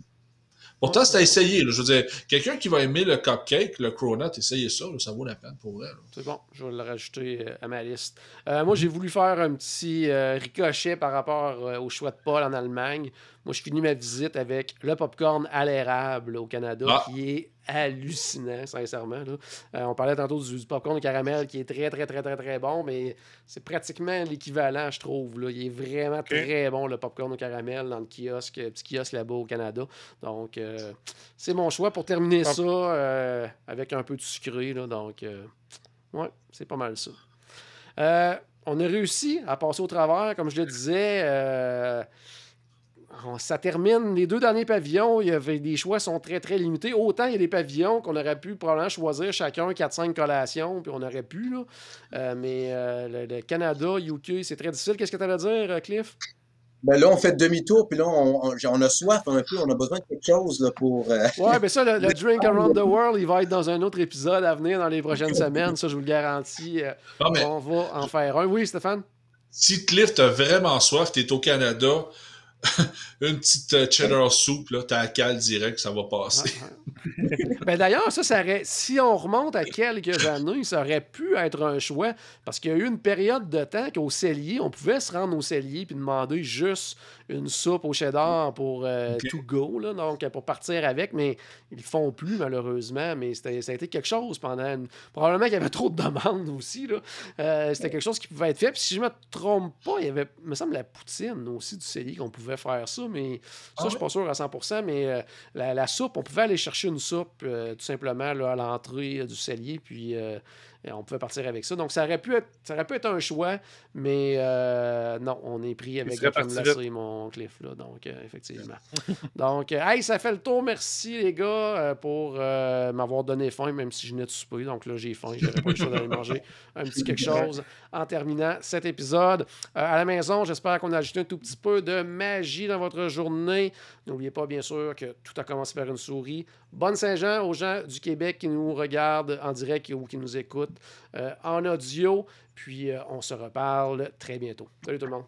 Pourtant, c'est à essayer. Là. Je veux dire, quelqu'un qui va aimer le cupcake, le Cronut, essayez ça, là, ça vaut la peine pour vrai. C'est bon, je vais le rajouter à ma liste. Moi, j'ai voulu faire un petit ricochet par rapport au choix de Paul en Allemagne. Moi, je finis ma visite avec le popcorn à l'érable au Canada, qui est hallucinant, sincèrement. Là. On parlait tantôt du popcorn au caramel qui est très, très, très, très, très bon, mais c'est pratiquement l'équivalent, je trouve. Là. Il est vraiment très bon, le popcorn au caramel, dans le petit kiosque là-bas au Canada. Donc, c'est mon choix pour terminer ça avec un peu de sucré. Là. Donc, ouais, c'est pas mal ça. On a réussi à passer au travers, comme je le disais... ça termine. Les 2 derniers pavillons, les choix sont très, très limités. Autant il y a des pavillons qu'on aurait pu probablement choisir chacun 4-5 collations, puis on aurait pu. Là. Mais le Canada, UK, c'est très difficile. Qu'est-ce que tu allais dire, Cliff? Ben là, on fait demi-tour, puis là, on a soif un peu. On a besoin de quelque chose là, pour... Ouais, ben ça, le Drink Around the World, il va être dans un autre épisode à venir dans les prochaines semaines. Ça, je vous le garantis. On va en faire un. Oui, Stéphane? Si Cliff, t'as vraiment soif, t'es au Canada... une petite cheddar soup, là, t'as la cale direct, ça va passer. Ben d'ailleurs, ça aurait, si on remonte à quelques années, ça aurait pu être un choix, parce qu'il y a eu une période de temps qu'au cellier, on pouvait se rendre au cellier puis demander juste une soupe au cheddar pour to go, là, donc pour partir avec, mais ils le font plus malheureusement, mais ça a été quelque chose pendant... Probablement qu'il y avait trop de demandes aussi, là. C'était quelque chose qui pouvait être fait, puis si je me trompe pas, il y avait, me semble, la poutine aussi du cellier qu'on pouvait faire ça, mais ça, je suis pas sûr à 100%, mais la soupe, on pouvait aller chercher une soupe tout simplement là, à l'entrée du cellier, puis on pouvait partir avec ça. Donc, ça aurait pu être un choix, mais non, on est pris avec le crème glacée, mon Cliff, là, donc effectivement. Donc, hey, ça fait le tour. Merci, les gars, pour m'avoir donné faim, même si je venais de souper. Donc là, j'ai faim, j'aurais pas le choix d'aller manger un petit quelque chose en terminant cet épisode. À la maison, j'espère qu'on a ajouté un tout petit peu de magie dans votre journée. N'oubliez pas, bien sûr, que tout a commencé par une souris. Bonne Saint-Jean aux gens du Québec qui nous regardent en direct ou qui nous écoutent en audio. Puis, on se reparle très bientôt. Salut tout le monde.